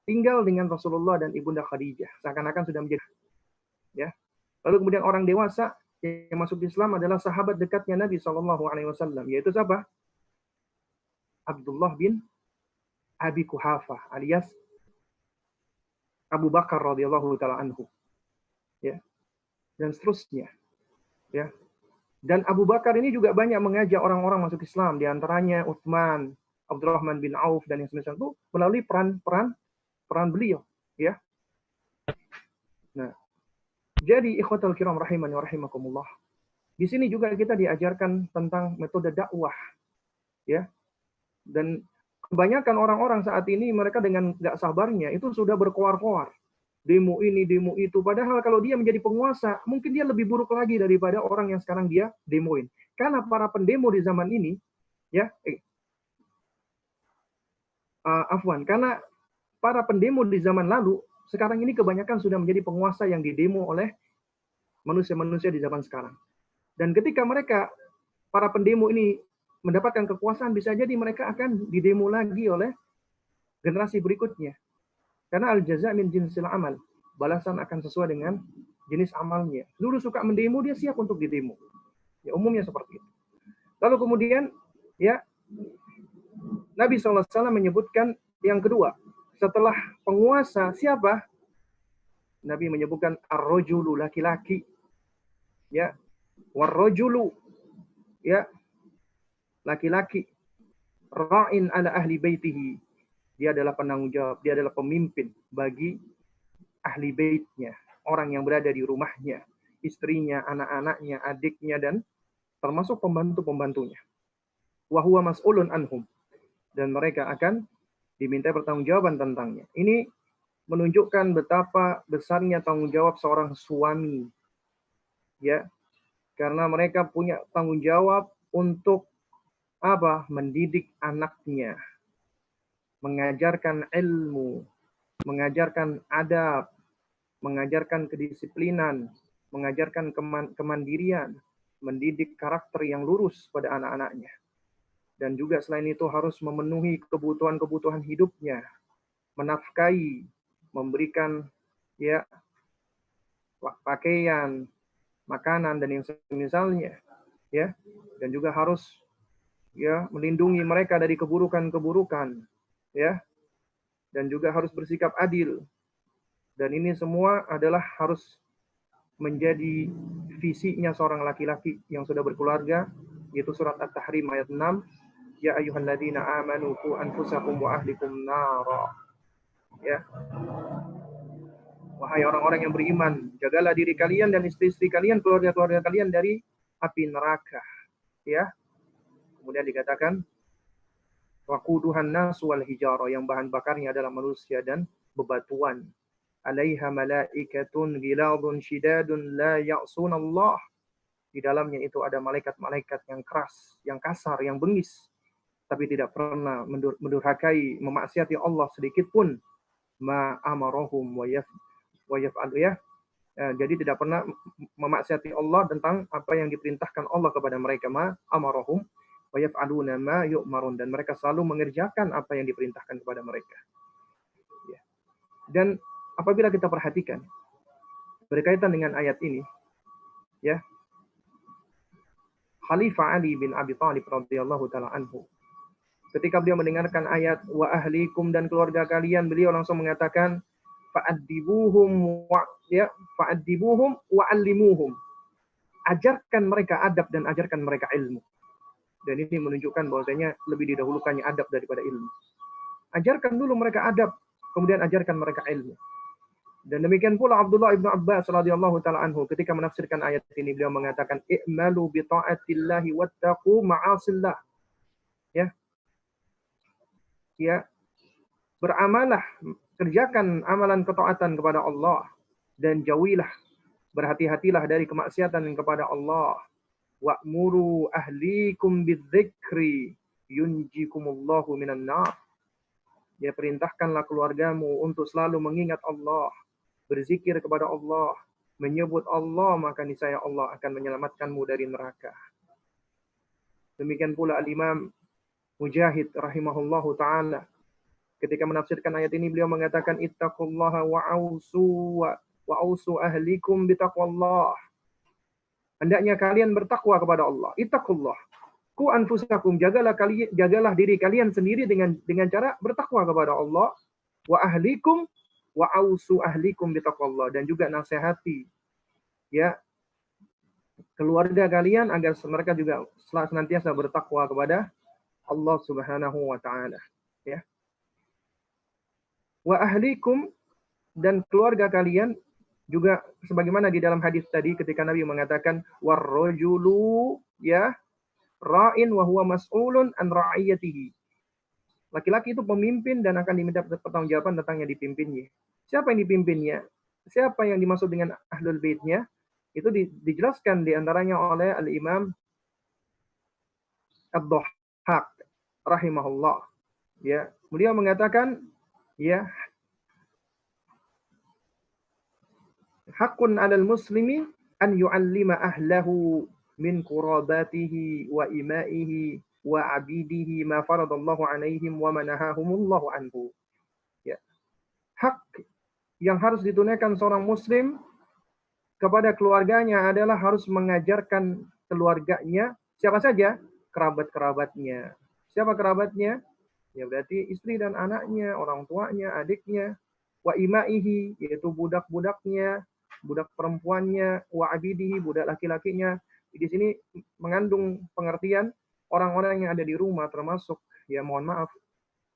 tinggal dengan Rasulullah dan ibunda Khadijah. Seakan-akan sudah menjadi ya. Lalu kemudian orang dewasa yang masuk Islam adalah sahabat dekatnya Nabi SAW, yaitu siapa? Abdullah bin Abi Quhafah alias Abu Bakar radhiyallahu taala anhu. Ya. Dan seterusnya. Ya. Dan Abu Bakar ini juga banyak mengajak orang-orang masuk Islam, di antaranya Utsman, Abdurrahman bin Auf dan yang semisal itu melalui peran beliau, ya. Nah, jadi ikhwatal kiram rahimani wa rahimakumullah. Di sini juga kita diajarkan tentang metode dakwah, ya. Dan kebanyakan orang-orang saat ini mereka dengan gak sabarnya itu sudah berkoar-koar. Demo ini, demo itu. Padahal kalau dia menjadi penguasa, mungkin dia lebih buruk lagi daripada orang yang sekarang dia demoin. Karena para pendemo di zaman ini, ya, karena para pendemo di zaman lalu, sekarang ini kebanyakan sudah menjadi penguasa yang didemo oleh manusia-manusia di zaman sekarang. Dan ketika mereka, para pendemo ini mendapatkan kekuasaan, bisa jadi mereka akan didemo lagi oleh generasi berikutnya. Karena al-jaza' min jinsil amal. Balasan akan sesuai dengan jenis amalnya. Dulu suka mendemo, dia siap untuk didemo. Ya, umumnya seperti itu. Lalu kemudian, ya, Nabi SAW menyebutkan yang kedua. Setelah penguasa, siapa? Nabi menyebutkan ar-rajulu, laki-laki. Ya, war-rajulu, ya, laki-laki. Ra'in ala ahli baitihi. Dia adalah penanggung jawab, dia adalah pemimpin bagi ahli baitnya, orang yang berada di rumahnya, istrinya, anak-anaknya, adiknya, dan termasuk pembantu-pembantunya. Wa huwa mas'ulun anhum. Dan mereka akan diminta pertanggungjawaban tentangnya. Ini menunjukkan betapa besarnya tanggung jawab seorang suami. Ya. Karena mereka punya tanggung jawab untuk apa? Mendidik anaknya. mengajarkan ilmu, mengajarkan adab, mengajarkan kedisiplinan, mengajarkan kemandirian, mendidik karakter yang lurus pada anak-anaknya. Dan juga selain itu harus memenuhi kebutuhan-kebutuhan hidupnya, menafkahi, memberikan ya pakaian, makanan dan yang semisalnya, ya. Dan juga harus ya melindungi mereka dari keburukan-keburukan, ya. Dan juga harus bersikap adil. Dan ini semua adalah harus menjadi visinya seorang laki-laki yang sudah berkeluarga, yaitu surat At-Tahrim ayat 6, ya ayyuhalladzina amanu qu anfusakum wa ahlikum nara. Ya, wahai orang-orang yang beriman, jagalah diri kalian dan istri-istri kalian, keluarga-keluarga kalian dari api neraka. Ya. Kemudian dikatakan waquduhan nas wal hijara, yang bahan bakarnya adalah manusia dan bebatuan. Alaiha malaikatun ghiladun shidadun la ya'sunallah. Di dalamnya itu ada malaikat-malaikat yang keras, yang kasar, yang bengis, tapi tidak pernah mendurhakai, memaksiati Allah sedikit pun. Ma amarahum wa yaf'alu, ya. Jadi tidak pernah memaksiati Allah tentang apa yang diperintahkan Allah kepada mereka. Ma amarahum wa yaf'aluna ma yu'marun, dan mereka selalu mengerjakan apa yang diperintahkan kepada mereka. Ya. Dan apabila kita perhatikan berkaitan dengan ayat ini, ya, Khalifah Ali bin Abi Thalib radhiyallahu taala anhu, ketika beliau mendengarkan ayat wa ahlikum dan keluarga kalian, beliau langsung mengatakan fa'addibuhum wa allimuhum. Ajarkan mereka adab dan ajarkan mereka ilmu. Dan ini menunjukkan bahwasanya lebih didahulukannya adab daripada ilmu. Ajarkan dulu mereka adab, kemudian ajarkan mereka ilmu. Dan demikian pula Abdullah ibnu Abbas radhiyallahu taala anhu ketika menafsirkan ayat ini, beliau mengatakan i'malu bi ta'atillahi wattaqu ma'asillah. Ya. Ya. Beramalah, kerjakan amalan ketaatan kepada Allah dan jauhilah, berhati-hatilah dari kemaksiatan kepada Allah. Wa'muru ahlikum bidzikri yunjikumullahu minan nar. Ya, perintahkanlah keluargamu untuk selalu mengingat Allah, berzikir kepada Allah, menyebut Allah, maka niscaya Allah akan menyelamatkanmu dari neraka. Demikian pula Al-Imam Mujahid rahimahullahu ta'ala ketika menafsirkan ayat ini, beliau mengatakan ittaqullaha wa'ausu ahlikum bitaqwallah. Hendaknya kalian bertakwa kepada Allah. Ittaqullah. Ku anfusakum, jagalah diri kalian sendiri dengan cara bertakwa kepada Allah. Wa ahlikum wa'ausu ahlikum bitaqwallah, dan juga nasihati ya keluarga kalian agar mereka juga senantiasa bertakwa kepada Allah Subhanahu wa taala, ya. Wa ahlikum, dan keluarga kalian juga sebagaimana di dalam hadis tadi ketika Nabi mengatakan warrajulu ya ra'in wa huwa mas'ulun an ra'iyatihi. Laki-laki itu pemimpin dan akan diminta pertanggungjawaban tentang yang dipimpinnya. Siapa yang dipimpinnya? Siapa yang dimaksud dengan ahlul baitnya? Itu dijelaskan diantaranya oleh Al-Imam Ad-Dhahhak rahimahullah. Ya, beliau mengatakan ya, hakun 'alal muslimi an yu'allima ahlahu min qurabatihi wa imaihi wa abidihi ma faradallahu 'alaihim wa manahahumullahu anhu. Ya. Hak yang harus ditunaikan seorang muslim kepada keluarganya adalah harus mengajarkan keluarganya, siapa saja? Kerabat-kerabatnya. Siapa kerabatnya? Ya berarti istri dan anaknya, orang tuanya, adiknya. Wa imaihi, yaitu budak-budaknya, budak perempuannya, wa abidihi, budak laki-lakinya. Di sini mengandung pengertian orang-orang yang ada di rumah, termasuk ya mohon maaf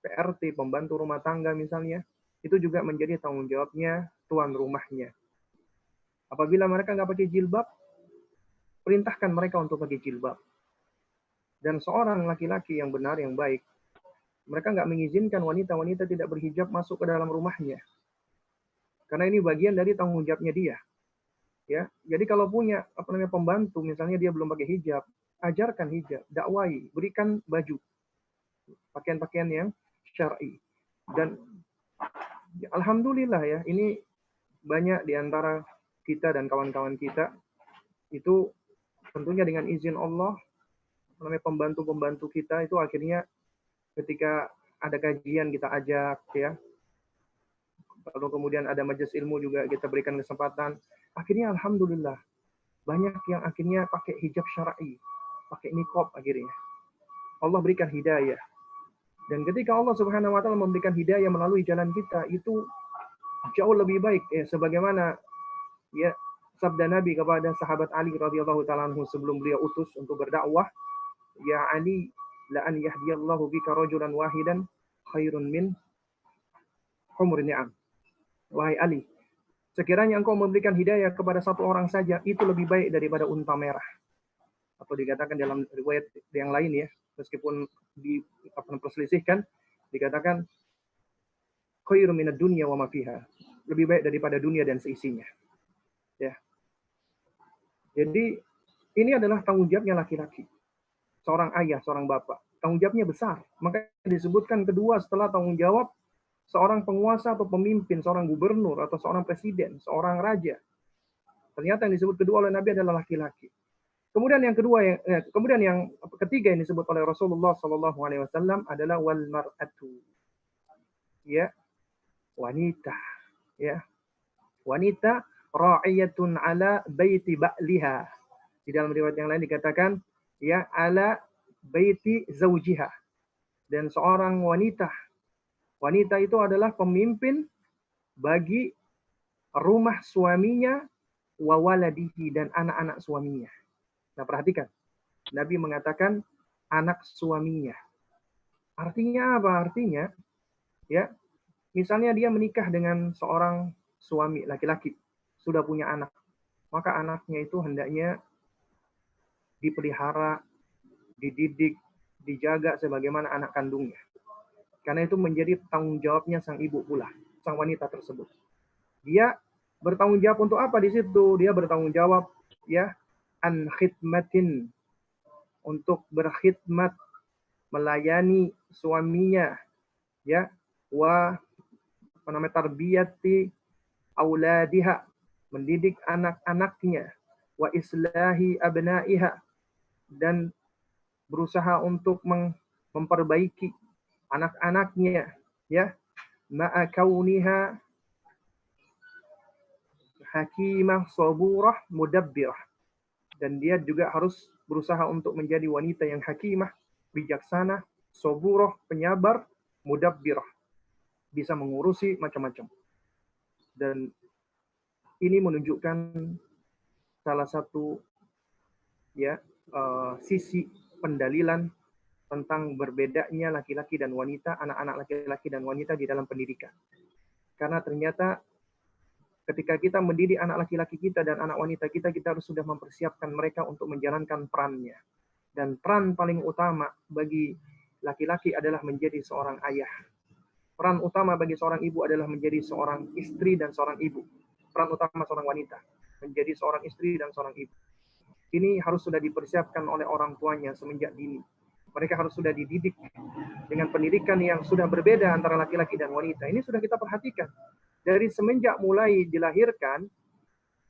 PRT, pembantu rumah tangga misalnya, itu juga menjadi tanggung jawabnya tuan rumahnya. Apabila mereka nggak pakai jilbab, perintahkan mereka untuk pakai jilbab. Dan seorang laki-laki yang benar, yang baik, mereka nggak mengizinkan wanita-wanita tidak berhijab masuk ke dalam rumahnya. Karena ini bagian dari tanggung jawabnya dia. Ya, jadi kalau punya pembantu, misalnya dia belum pakai hijab, ajarkan hijab, dakwai, berikan baju, pakaian-pakaian yang syar'i. Dan ya, alhamdulillah ya, ini banyak di antara kita dan kawan-kawan kita itu tentunya dengan izin Allah, namanya pembantu-pembantu kita itu akhirnya ketika ada kajian kita ajak ya, lalu kemudian ada majelis ilmu juga kita berikan kesempatan. Akhirnya alhamdulillah banyak yang akhirnya pakai hijab syar'i, pakai niqab akhirnya. Allah berikan hidayah. Dan ketika Allah Subhanahu wa taala memberikan hidayah melalui jalan kita, itu jauh lebih baik ya, sebagaimana ya sabda Nabi kepada sahabat Ali radhiyallahu taala anhu sebelum beliau utus untuk berdakwah, ya Ali, la an yahdiyallahu bika rajulan wahidan khairun min humrin ni'am. Wahai Ali, sekiranya engkau memberikan hidayah kepada satu orang saja, itu lebih baik daripada unta merah. Atau dikatakan dalam riwayat yang lain ya, meskipun diperselisihkan, dikatakan khairun minad dunya wa ma fiha. Lebih baik daripada dunia dan seisinya. Ya. Jadi ini adalah tanggung jawabnya laki-laki. Seorang ayah, seorang bapak. Tanggung jawabnya besar. Maka disebutkan kedua setelah tanggung jawab seorang penguasa atau pemimpin, seorang gubernur atau seorang presiden, seorang raja. Ternyata yang disebut kedua oleh Nabi adalah laki-laki. Kemudian yang kedua, kemudian yang ketiga yang disebut oleh Rasulullah Shallallahu Alaihi Wasallam adalah wal mar'atu, ya, wanita, ya, wanita ra'iyatun ala baiti ba'liha. Di dalam riwayat yang lain dikatakan, ya, ala baiti zaujiha. Dan seorang wanita, wanita itu adalah pemimpin bagi rumah suaminya, wa waladihi, dan anak-anak suaminya. Nah, perhatikan. Nabi mengatakan anak suaminya. Artinya apa? Artinya, ya, misalnya dia menikah dengan seorang suami laki-laki, sudah punya anak. Maka anaknya itu hendaknya dipelihara, dididik, dijaga sebagaimana anak kandungnya. Karena itu menjadi tanggung jawabnya sang ibu pula, sang wanita tersebut. Dia bertanggung jawab untuk apa di situ? Dia bertanggung jawab ya an khidmatin, untuk berkhidmat, melayani suaminya, ya, wa tarbiyati auladiha, mendidik anak-anaknya, wa islahi abnaiha, dan berusaha untuk memperbaiki anak-anaknya, ya, ma'a kauniha hakimah saburah mudabbirah. Dan dia juga harus berusaha untuk menjadi wanita yang hakimah, bijaksana, saburah, penyabar, mudabbirah, bisa mengurusi macam-macam. Dan ini menunjukkan salah satu ya sisi pendalilan tentang berbedanya laki-laki dan wanita, anak-anak laki-laki dan wanita di dalam pendidikan. Karena ternyata ketika kita mendidik anak laki-laki kita dan anak wanita kita, kita harus sudah mempersiapkan mereka untuk menjalankan perannya. Dan peran paling utama bagi laki-laki adalah menjadi seorang ayah. Peran utama bagi seorang ibu adalah menjadi seorang istri dan seorang ibu. Peran utama seorang wanita menjadi seorang istri dan seorang ibu. Ini harus sudah dipersiapkan oleh orang tuanya semenjak dini. Mereka harus sudah dididik dengan pendidikan yang sudah berbeda antara laki-laki dan wanita. Ini sudah kita perhatikan. Dari semenjak mulai dilahirkan,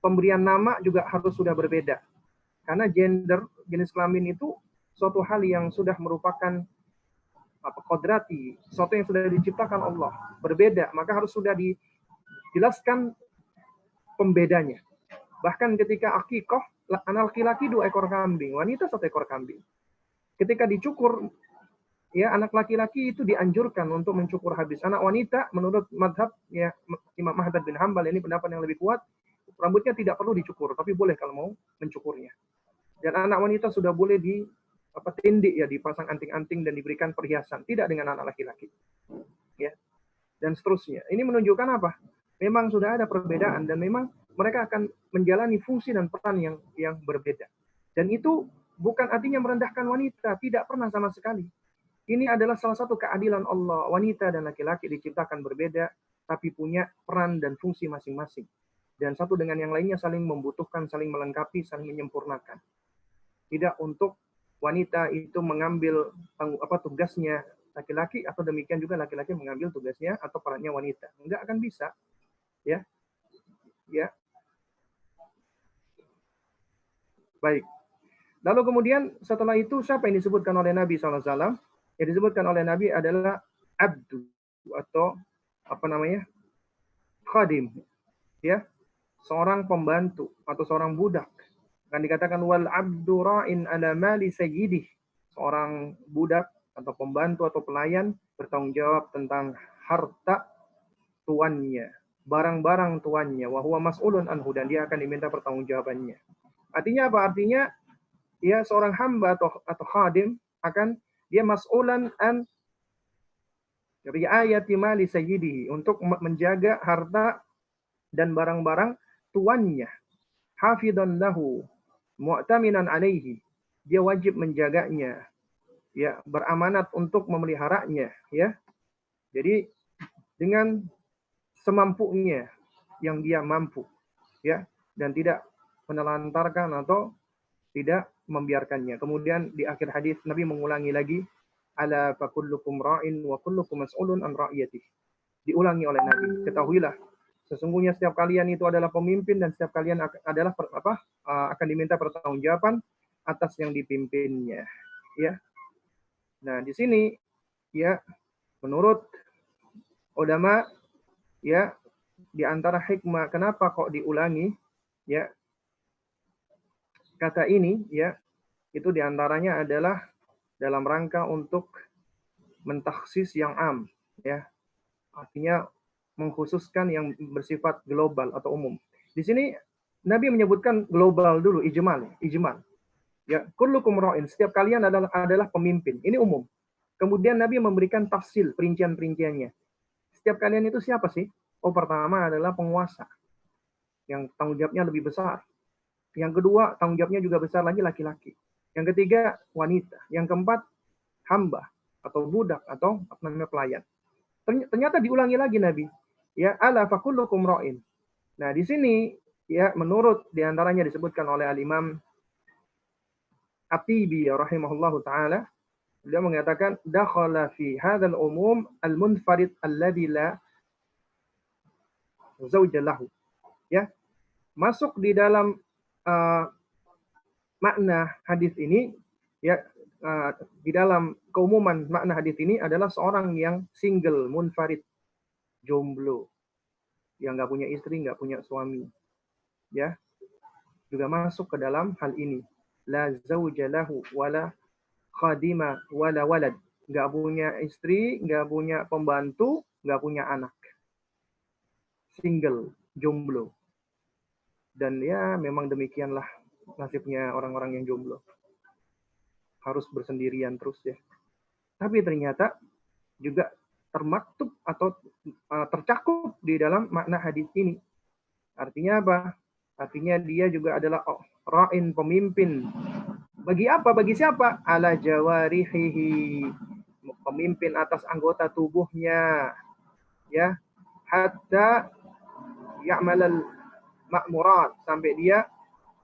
pemberian nama juga harus sudah berbeda. Karena gender, jenis kelamin itu suatu hal yang sudah merupakan kodrati, sesuatu yang sudah diciptakan Allah. Berbeda, maka harus sudah dijelaskan pembedanya. Bahkan ketika akikah, anak laki-laki 2 ekor kambing, wanita 1 ekor kambing. Ketika dicukur, ya, anak laki-laki itu dianjurkan untuk mencukur habis. Anak wanita menurut madhab ya Imam Ahmad bin Hambal, ini pendapat yang lebih kuat, rambutnya tidak perlu dicukur, tapi boleh kalau mau mencukurnya. Dan anak wanita sudah boleh tindik ya, dipasang anting-anting dan diberikan perhiasan, tidak dengan anak laki-laki. Ya. Dan seterusnya. Ini menunjukkan apa? Memang sudah ada perbedaan dan memang mereka akan menjalani fungsi dan peran yang berbeda. Dan itu bukan artinya merendahkan wanita, tidak pernah sama sekali. Ini adalah salah satu keadilan Allah. Wanita dan laki-laki diciptakan berbeda, tapi punya peran dan fungsi masing-masing. Dan satu dengan yang lainnya saling membutuhkan, saling melengkapi, saling menyempurnakan. Tidak untuk wanita itu mengambil tugasnya laki-laki, atau demikian juga laki-laki mengambil tugasnya atau perannya wanita. Enggak akan bisa, ya. Ya, baik. Lalu kemudian setelah itu siapa yang disebutkan oleh Nabi SAW? Yang disebutkan oleh Nabi adalah abdu, atau apa namanya, khadim, ya, seorang pembantu atau seorang budak. Akan dikatakan wal abdu ra'in ala mali sayyidih. Seorang budak atau pembantu atau pelayan bertanggung jawab tentang harta tuannya, barang-barang tuannya, wa huwa mas'ulun anhu, dan dia akan diminta pertanggungjawabannya. Artinya apa? Artinya ya seorang hamba atau khadim akan dia mas'ulan an riayati mali sayyidihi, untuk menjaga harta dan barang-barang tuannya. Hafidhan lahu mu'taminan alaihi, dia wajib menjaganya, ya, beramanat untuk memeliharanya, ya. Jadi dengan semampunya yang dia mampu, ya, dan tidak menelantarkan atau tidak membiarkannya. Kemudian di akhir hadis Nabi mengulangi lagi, ala fakullukum ra'in wa kullukum mas'ulun an ra'iyatih. Diulangi oleh Nabi, ketahuilah sesungguhnya setiap kalian itu adalah pemimpin, dan setiap kalian adalah akan diminta pertanggungjawaban atas yang dipimpinnya, ya. Nah, di sini ya menurut ulama, ya, di antara hikmah kenapa kok diulangi, ya, kata ini, ya, itu diantaranya adalah dalam rangka untuk mentaksis yang am, ya, artinya mengkhususkan yang bersifat global atau umum. Di sini Nabi menyebutkan global dulu, ijmal, ya, kullukum ra'in, setiap kalian adalah pemimpin, ini umum. Kemudian Nabi memberikan tafsil, perincian-perinciannya. Setiap kalian itu siapa sih? Oh, pertama adalah penguasa, yang tanggung jawabnya lebih besar. Yang kedua, tanggung jawabnya juga besar lagi, laki-laki. Yang ketiga, wanita. Yang keempat, hamba atau budak atau apa namanya, pelayan. Ternyata diulangi lagi Nabi. Ya, ala fakullukum ra'in. Nah, di sini ya menurut diantaranya disebutkan oleh Al-Imam At-Tibi rahimahullahu taala, beliau mengatakan dakhala fi hadzal umum al-munfarid alladhi la zawja lahu. Ya, masuk di dalam makna hadis ini, ya, di dalam keumuman makna hadis ini adalah seorang yang single, munfarid, jomblo, yang nggak punya istri, nggak punya suami, ya, juga masuk ke dalam hal ini. La zauja lahu wala khadima wala walad, nggak punya istri, nggak punya pembantu, nggak punya anak, single, jomblo. Dan ya memang demikianlah nasibnya orang-orang yang jomblo, harus bersendirian terus, ya. Tapi ternyata juga termaktub atau tercakup di dalam makna hadis ini. Artinya apa? Artinya dia juga adalah ra'in, pemimpin. Bagi apa? Bagi siapa? Ala jawarihihi, pemimpin atas anggota tubuhnya, ya. Hatta ya'malal ma'murat, sampai dia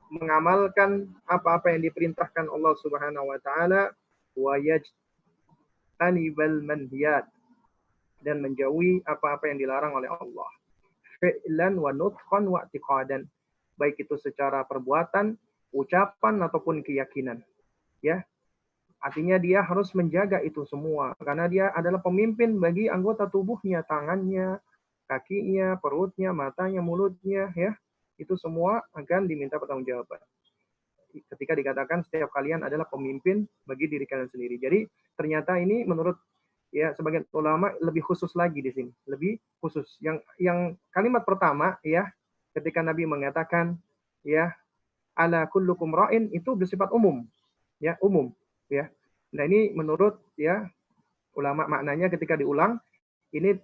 mengamalkan apa-apa yang diperintahkan Allah Subhanahu wa taala, wa yajtanibal manhiyat, dan menjauhi apa-apa yang dilarang oleh Allah. Fi'lan wa nutqan wa i'tiqadan, baik itu secara perbuatan, ucapan ataupun keyakinan, ya. Artinya dia harus menjaga itu semua karena dia adalah pemimpin bagi anggota tubuhnya, tangannya, kakinya, perutnya, matanya, mulutnya, ya. Itu semua akan diminta pertanggungjawaban. Ketika dikatakan setiap kalian adalah pemimpin bagi diri kalian sendiri. Jadi ternyata ini menurut ya sebagian ulama lebih khusus lagi di sini, lebih khusus. Yang kalimat pertama, ya, ketika Nabi mengatakan, ya, ala kullukum ra'in, itu bersifat umum, ya, umum, ya. Nah, ini menurut ya ulama maknanya ketika diulang ini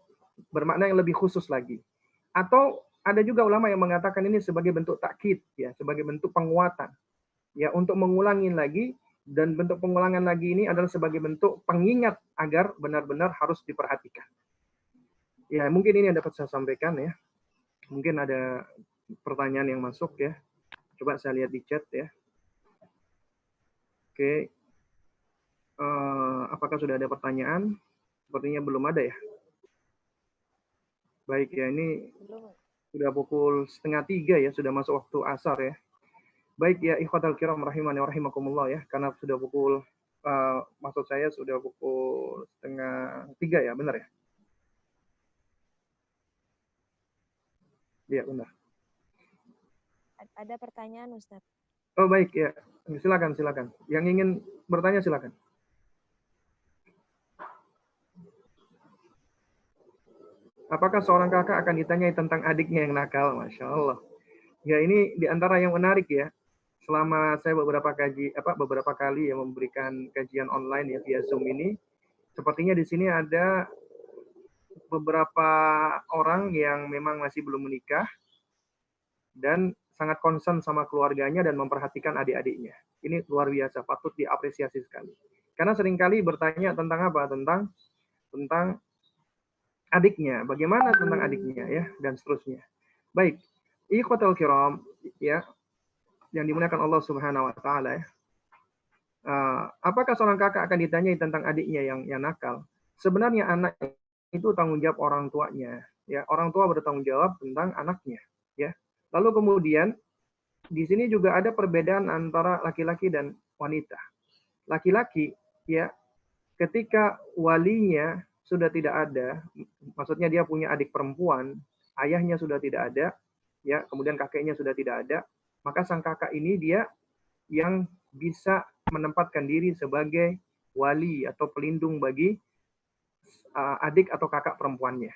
bermakna yang lebih khusus lagi. Atau ada juga ulama yang mengatakan ini sebagai bentuk takkid, ya, sebagai bentuk penguatan, ya, untuk mengulangi lagi, dan bentuk pengulangan lagi ini adalah sebagai bentuk pengingat agar benar-benar harus diperhatikan. Ya, mungkin ini yang dapat saya sampaikan, ya. Mungkin ada pertanyaan yang masuk, ya. Coba saya lihat di chat, ya. Oke. Apakah sudah ada pertanyaan? Sepertinya belum ada ya. Baik ya, ini Belum. sudah pukul 2:30 ya, sudah masuk waktu asar ya. Baik ya, ikhwatal kiram rahimani wa rahimakumullah ya, karena sudah pukul maksud saya sudah pukul 2:30 ya, benar ya? Iya, benar. Ada pertanyaan, Ustadz. Oh, baik ya. Silakan, silakan. Yang ingin bertanya silakan. Apakah seorang kakak akan ditanyai tentang adiknya yang nakal? Masya Allah. Ya, ini di antara yang menarik ya. Selama saya beberapa kali ya memberikan kajian online ya via Zoom ini, sepertinya di sini ada beberapa orang yang memang masih belum menikah dan sangat concern sama keluarganya dan memperhatikan adik-adiknya. Ini luar biasa, patut diapresiasi sekali. Karena seringkali bertanya tentang apa? Tentang adiknya, bagaimana tentang adiknya ya, dan seterusnya. Baik, ikhwatal kiram ya, yang dimuliakan Allah Subhanahu wa taala ya. Apakah seorang kakak akan ditanyai tentang adiknya yang nakal? Sebenarnya anak itu tanggung jawab orang tuanya, ya. Orang tua bertanggung jawab tentang anaknya, ya. Lalu kemudian di sini juga ada perbedaan antara laki-laki dan wanita. Laki-laki, ya, ketika walinya sudah tidak ada, maksudnya dia punya adik perempuan, ayahnya sudah tidak ada, ya, kemudian kakeknya sudah tidak ada, maka sang kakak ini dia yang bisa menempatkan diri sebagai wali atau pelindung bagi adik atau kakak perempuannya.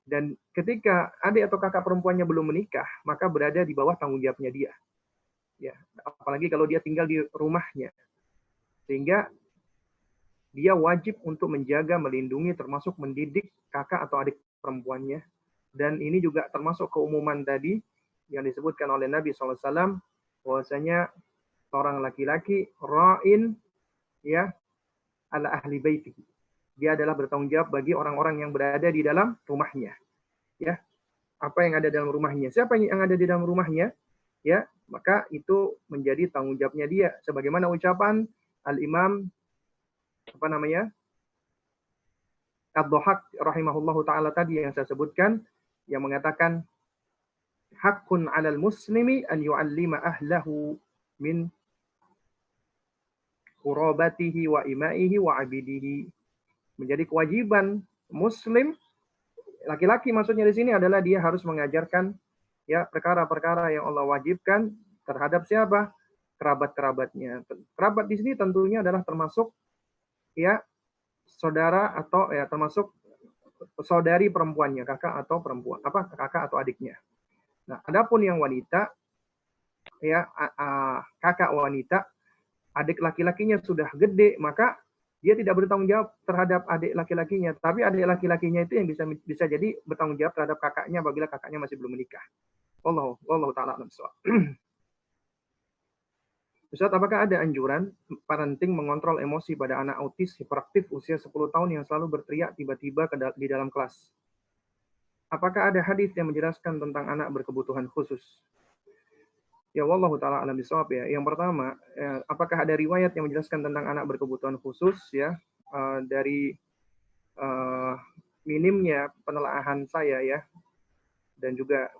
Dan ketika adik atau kakak perempuannya belum menikah, maka berada di bawah tanggung jawabnya dia. Ya, apalagi kalau dia tinggal di rumahnya. Sehingga dia wajib untuk menjaga, melindungi, termasuk mendidik kakak atau adik perempuannya. Dan ini juga termasuk keumuman tadi yang disebutkan oleh Nabi SAW, bahwasanya seorang laki-laki ra'in ya ala ahli baiti. Dia adalah bertanggung jawab bagi orang-orang yang berada di dalam rumahnya. Ya, apa yang ada dalam rumahnya? Siapa yang ada di dalam rumahnya? Ya, maka itu menjadi tanggung jawabnya dia. Sebagaimana ucapan Al-Imam apa namanya? Ad-Dhahhak rahimahullahu taala tadi yang saya sebutkan, yang mengatakan hakun 'alal muslimi an yu'allima ahlahu min qurabatihi wa imaihi wa abidihi. Menjadi kewajiban muslim laki-laki maksudnya di sini adalah dia harus mengajarkan ya perkara-perkara yang Allah wajibkan terhadap siapa? Kerabat-kerabatnya. Kerabat di sini tentunya adalah termasuk ya saudara atau ya termasuk saudari perempuannya, kakak atau perempuan, apa kakak atau adiknya. Nah, adapun yang wanita ya kakak wanita, adik laki-lakinya sudah gede, maka dia tidak bertanggung jawab terhadap adik laki-lakinya, tapi adik laki-lakinya itu yang bisa jadi bertanggung jawab terhadap kakaknya apabila kakaknya masih belum menikah. Wallahu taala a'lam bissawab. Ustaz, apakah ada anjuran parenting mengontrol emosi pada anak autis hiperaktif usia 10 tahun yang selalu berteriak tiba-tiba di dalam kelas? Apakah ada hadis yang menjelaskan tentang anak berkebutuhan khusus? Ya, wallahu taala alam bisawab ya. Yang pertama, apakah ada riwayat yang menjelaskan tentang anak berkebutuhan khusus ya? Dari minimnya penelaahan saya ya, dan juga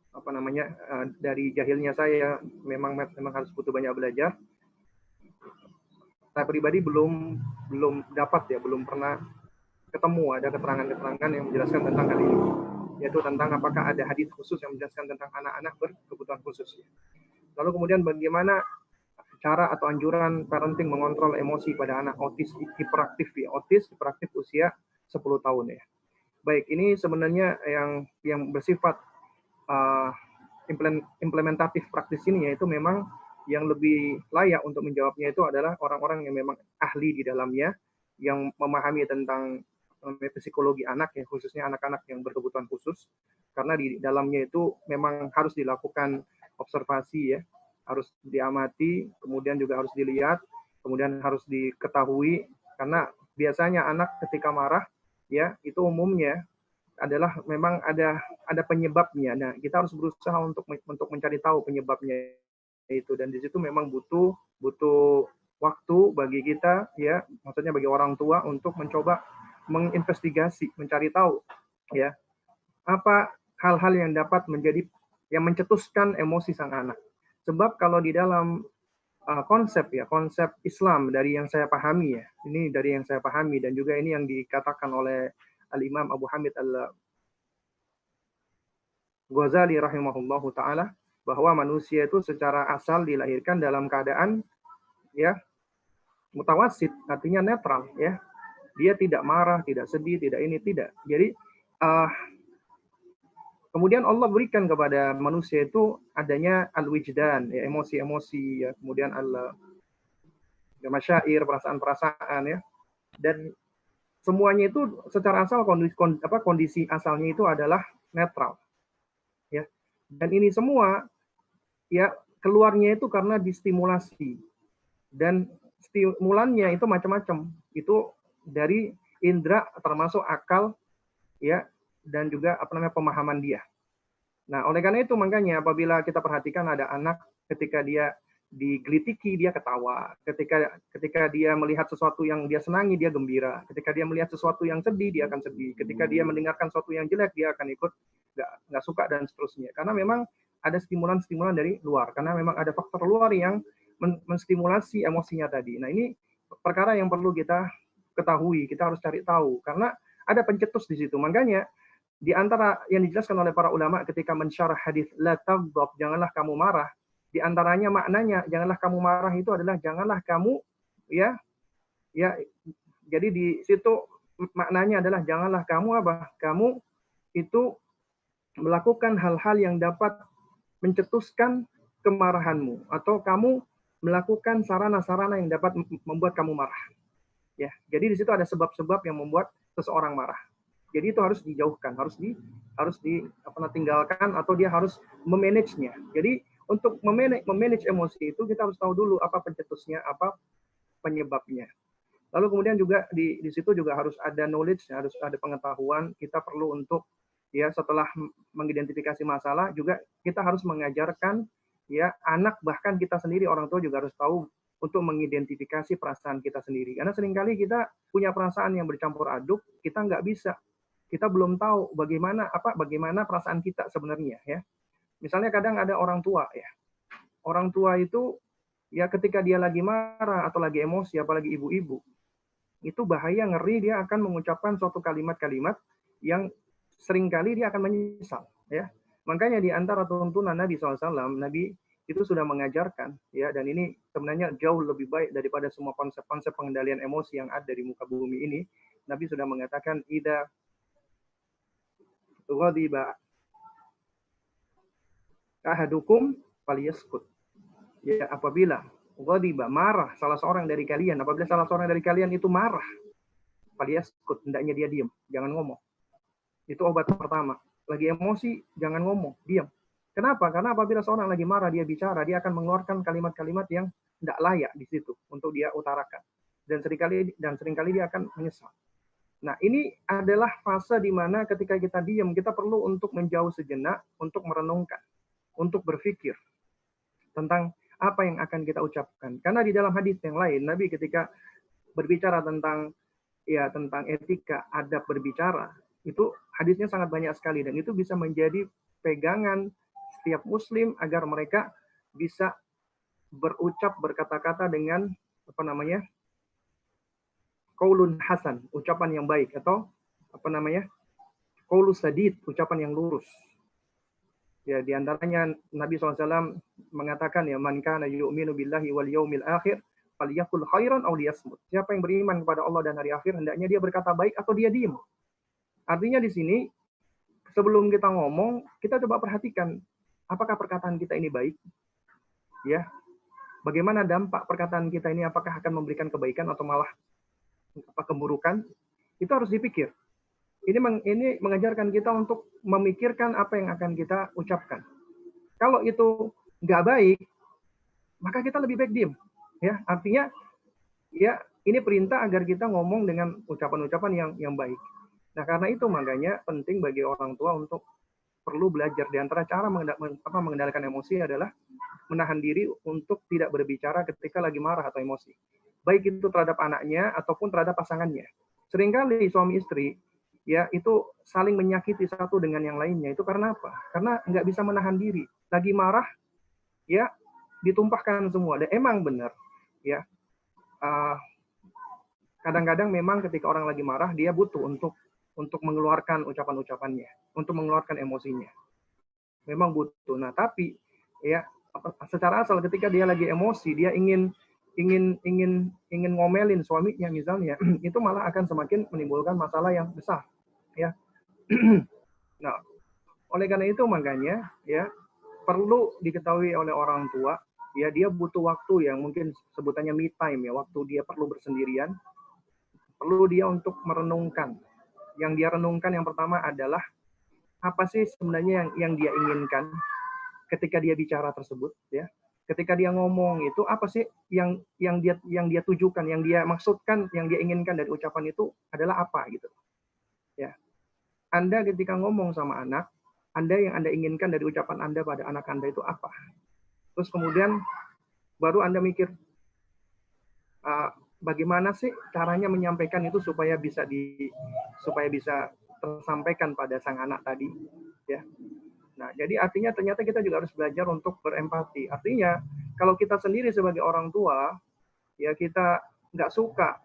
apa namanya dari jahilnya saya memang harus butuh banyak belajar. Saya pribadi belum dapat ya, belum pernah ketemu ada keterangan-keterangan yang menjelaskan tentang hal ini, yaitu tentang apakah ada hadis khusus yang menjelaskan tentang anak-anak berkebutuhan khusus. Lalu kemudian bagaimana cara atau anjuran parenting mengontrol emosi pada anak autis hiperaktif ya, autis hiperaktif usia 10 tahun ya. Baik, ini sebenarnya yang bersifat implementatif praktis ini, yaitu memang yang lebih layak untuk menjawabnya itu adalah orang-orang yang memang ahli di dalamnya, yang memahami tentang psikologi anak ya, khususnya anak-anak yang berkebutuhan khusus, karena di dalamnya itu memang harus dilakukan observasi ya, harus diamati, kemudian juga harus dilihat, kemudian harus diketahui, karena biasanya anak ketika marah ya itu umumnya adalah memang ada penyebabnya. Nah, kita harus berusaha untuk mencari tahu penyebabnya itu, dan di situ memang butuh waktu bagi kita ya, maksudnya bagi orang tua untuk mencoba menginvestigasi, mencari tahu, ya, apa hal-hal yang dapat yang mencetuskan emosi sang anak. Sebab kalau di dalam konsep Islam dari yang saya pahami ya, ini dari yang saya pahami dan juga ini yang dikatakan oleh Al-Imam Abu Hamid Al-Ghazali rahimahullahu taala, bahwa manusia itu secara asal dilahirkan dalam keadaan ya mutawasid, artinya netral ya. Dia tidak marah, tidak sedih, tidak ini, tidak. Jadi kemudian Allah berikan kepada manusia itu adanya al-wijdan, ya, emosi-emosi, ya, kemudian masyair, perasaan-perasaan, ya. Dan semuanya itu secara asal kondisi asalnya itu adalah netral. Ya. Dan ini semua ya keluarnya itu karena distimulasi. Dan stimulannya itu macam-macam. Itu dari indera termasuk akal ya dan juga pemahaman dia. Nah, oleh karena itu makanya apabila kita perhatikan ada anak ketika dia digelitiki dia ketawa, ketika dia melihat sesuatu yang dia senangi dia gembira, ketika dia melihat sesuatu yang sedih dia akan sedih, ketika dia mendengarkan sesuatu yang jelek dia akan ikut nggak suka dan seterusnya. Karena memang ada stimulan-stimulan dari luar, karena memang ada faktor luar yang menstimulasi emosinya tadi. Nah, ini perkara yang perlu kita ketahui, kita harus cari tahu karena ada pencetus di situ. Makanya di antara yang dijelaskan oleh para ulama ketika mensyarah hadis la taghdab, janganlah kamu marah, di antaranya maknanya janganlah kamu marah itu adalah janganlah kamu ya jadi di situ maknanya adalah janganlah kamu kamu itu melakukan hal-hal yang dapat mencetuskan kemarahanmu atau kamu melakukan sarana-sarana yang dapat membuat kamu marah. Ya, jadi di situ ada sebab-sebab yang membuat seseorang marah. Jadi itu harus dijauhkan, harus tinggalkan atau dia harus memanage-nya. Jadi untuk memanage emosi itu kita harus tahu dulu apa pencetusnya, apa penyebabnya. Lalu kemudian juga di situ juga harus ada knowledge, harus ada pengetahuan. Kita perlu untuk ya setelah mengidentifikasi masalah juga kita harus mengajarkan ya anak, bahkan kita sendiri orang tua juga harus tahu untuk mengidentifikasi perasaan kita sendiri. Karena seringkali kita punya perasaan yang bercampur aduk, kita nggak bisa. Kita belum tahu bagaimana perasaan kita sebenarnya ya. Misalnya kadang ada orang tua ya. Orang tua itu ya ketika dia lagi marah atau lagi emosi, apalagi ibu-ibu, itu bahaya, ngeri, dia akan mengucapkan suatu kalimat-kalimat yang seringkali dia akan menyesal ya. Makanya di antara tuntunan Nabi SAW, Nabi itu sudah mengajarkan ya, dan ini sebenarnya jauh lebih baik daripada semua konsep-konsep pengendalian emosi yang ada di muka bumi ini. Nabi sudah mengatakan idza ghadiba ahadukum falyaskut. Ya, apabila ghadiba marah salah seorang dari kalian, apabila salah seorang dari kalian itu marah, falyaskut, hendaknya dia diam, jangan ngomong. Itu obat pertama. Lagi emosi, jangan ngomong, diam. Kenapa? Karena apabila seorang lagi marah, dia bicara, dia akan mengeluarkan kalimat-kalimat yang tidak layak di situ untuk dia utarakan. Dan seringkali dia akan menyesal. Nah, ini adalah fase di mana ketika kita diam, kita perlu untuk menjauh sejenak, untuk merenungkan, untuk berpikir tentang apa yang akan kita ucapkan. Karena di dalam hadis yang lain, Nabi ketika berbicara tentang etika, adab berbicara, itu hadisnya sangat banyak sekali dan itu bisa menjadi pegangan setiap muslim agar mereka bisa berkata-kata dengan qaulun hasan, ucapan yang baik, atau qaulus sadid, ucapan yang lurus. Ya, di antaranya Nabi SAW mengatakan ya, man kana yu'minu billahi wal yaumil akhir falyakul khairan aw liyasmut. Siapa yang beriman kepada Allah dan hari akhir, hendaknya dia berkata baik atau dia diam. Artinya di sini sebelum kita ngomong, kita coba perhatikan apakah perkataan kita ini baik? Ya. Bagaimana dampak perkataan kita ini, apakah akan memberikan kebaikan atau malah keburukan? Itu harus dipikir. Ini mengajarkan kita untuk memikirkan apa yang akan kita ucapkan. Kalau itu nggak baik, maka kita lebih baik diam. Ya, artinya ya ini perintah agar kita ngomong dengan ucapan-ucapan yang baik. Nah, karena itu makanya penting bagi orang tua untuk perlu belajar. Di antara cara mengendalikan emosi adalah menahan diri untuk tidak berbicara ketika lagi marah atau emosi. Baik itu terhadap anaknya ataupun terhadap pasangannya. Seringkali suami istri ya itu saling menyakiti satu dengan yang lainnya. Itu karena apa? Karena nggak bisa menahan diri. Lagi marah ya ditumpahkan semua. Dan emang benar ya. Kadang-kadang memang ketika orang lagi marah dia butuh untuk mengeluarkan ucapan-ucapannya, untuk mengeluarkan emosinya. Memang butuh. Nah, tapi ya secara asal ketika dia lagi emosi, dia ingin ngomelin suaminya misalnya, itu malah akan semakin menimbulkan masalah yang besar, ya. Nah, oleh karena itu makanya ya perlu diketahui oleh orang tua, ya dia butuh waktu yang mungkin sebutannya me time ya, waktu dia perlu bersendirian, perlu dia untuk merenungkan. Yang dia renungkan yang pertama adalah apa sih sebenarnya yang dia inginkan ketika dia bicara tersebut, ya. Ketika dia ngomong itu apa sih yang dia tujukan, yang dia maksudkan, yang dia inginkan dari ucapan itu adalah apa gitu. Ya. Anda ketika ngomong sama anak, yang Anda inginkan dari ucapan Anda pada anak Anda itu apa? Terus kemudian baru Anda mikir bagaimana sih caranya menyampaikan itu supaya bisa tersampaikan pada sang anak tadi, ya. Nah, jadi artinya ternyata kita juga harus belajar untuk berempati. Artinya, kalau kita sendiri sebagai orang tua, ya kita nggak suka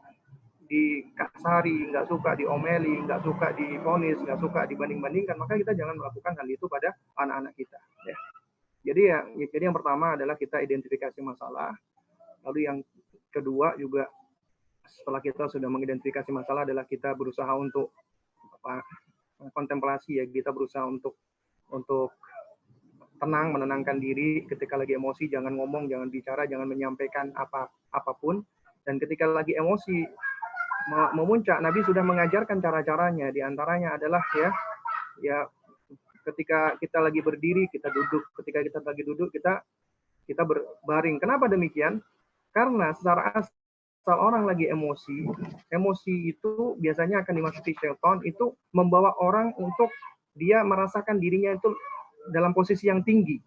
dikasari, nggak suka diomeli, nggak suka divonis, nggak suka dibanding-bandingkan, maka kita jangan melakukan hal itu pada anak-anak kita. Ya. Jadi yang pertama adalah kita identifikasi masalah. Lalu yang kedua juga setelah kita sudah mengidentifikasi masalah adalah kita berusaha untuk kontemplasi ya, kita berusaha untuk tenang, menenangkan diri ketika lagi emosi, jangan ngomong, jangan bicara, jangan menyampaikan apapun. Dan ketika lagi emosi memuncak, Nabi sudah mengajarkan cara-caranya. Di antaranya adalah ya ketika kita lagi berdiri, kita duduk. Ketika kita lagi duduk, kita berbaring. Kenapa demikian? Karena secara asal orang lagi emosi itu biasanya akan dimasuki syaitan, itu membawa orang untuk dia merasakan dirinya itu dalam posisi yang tinggi,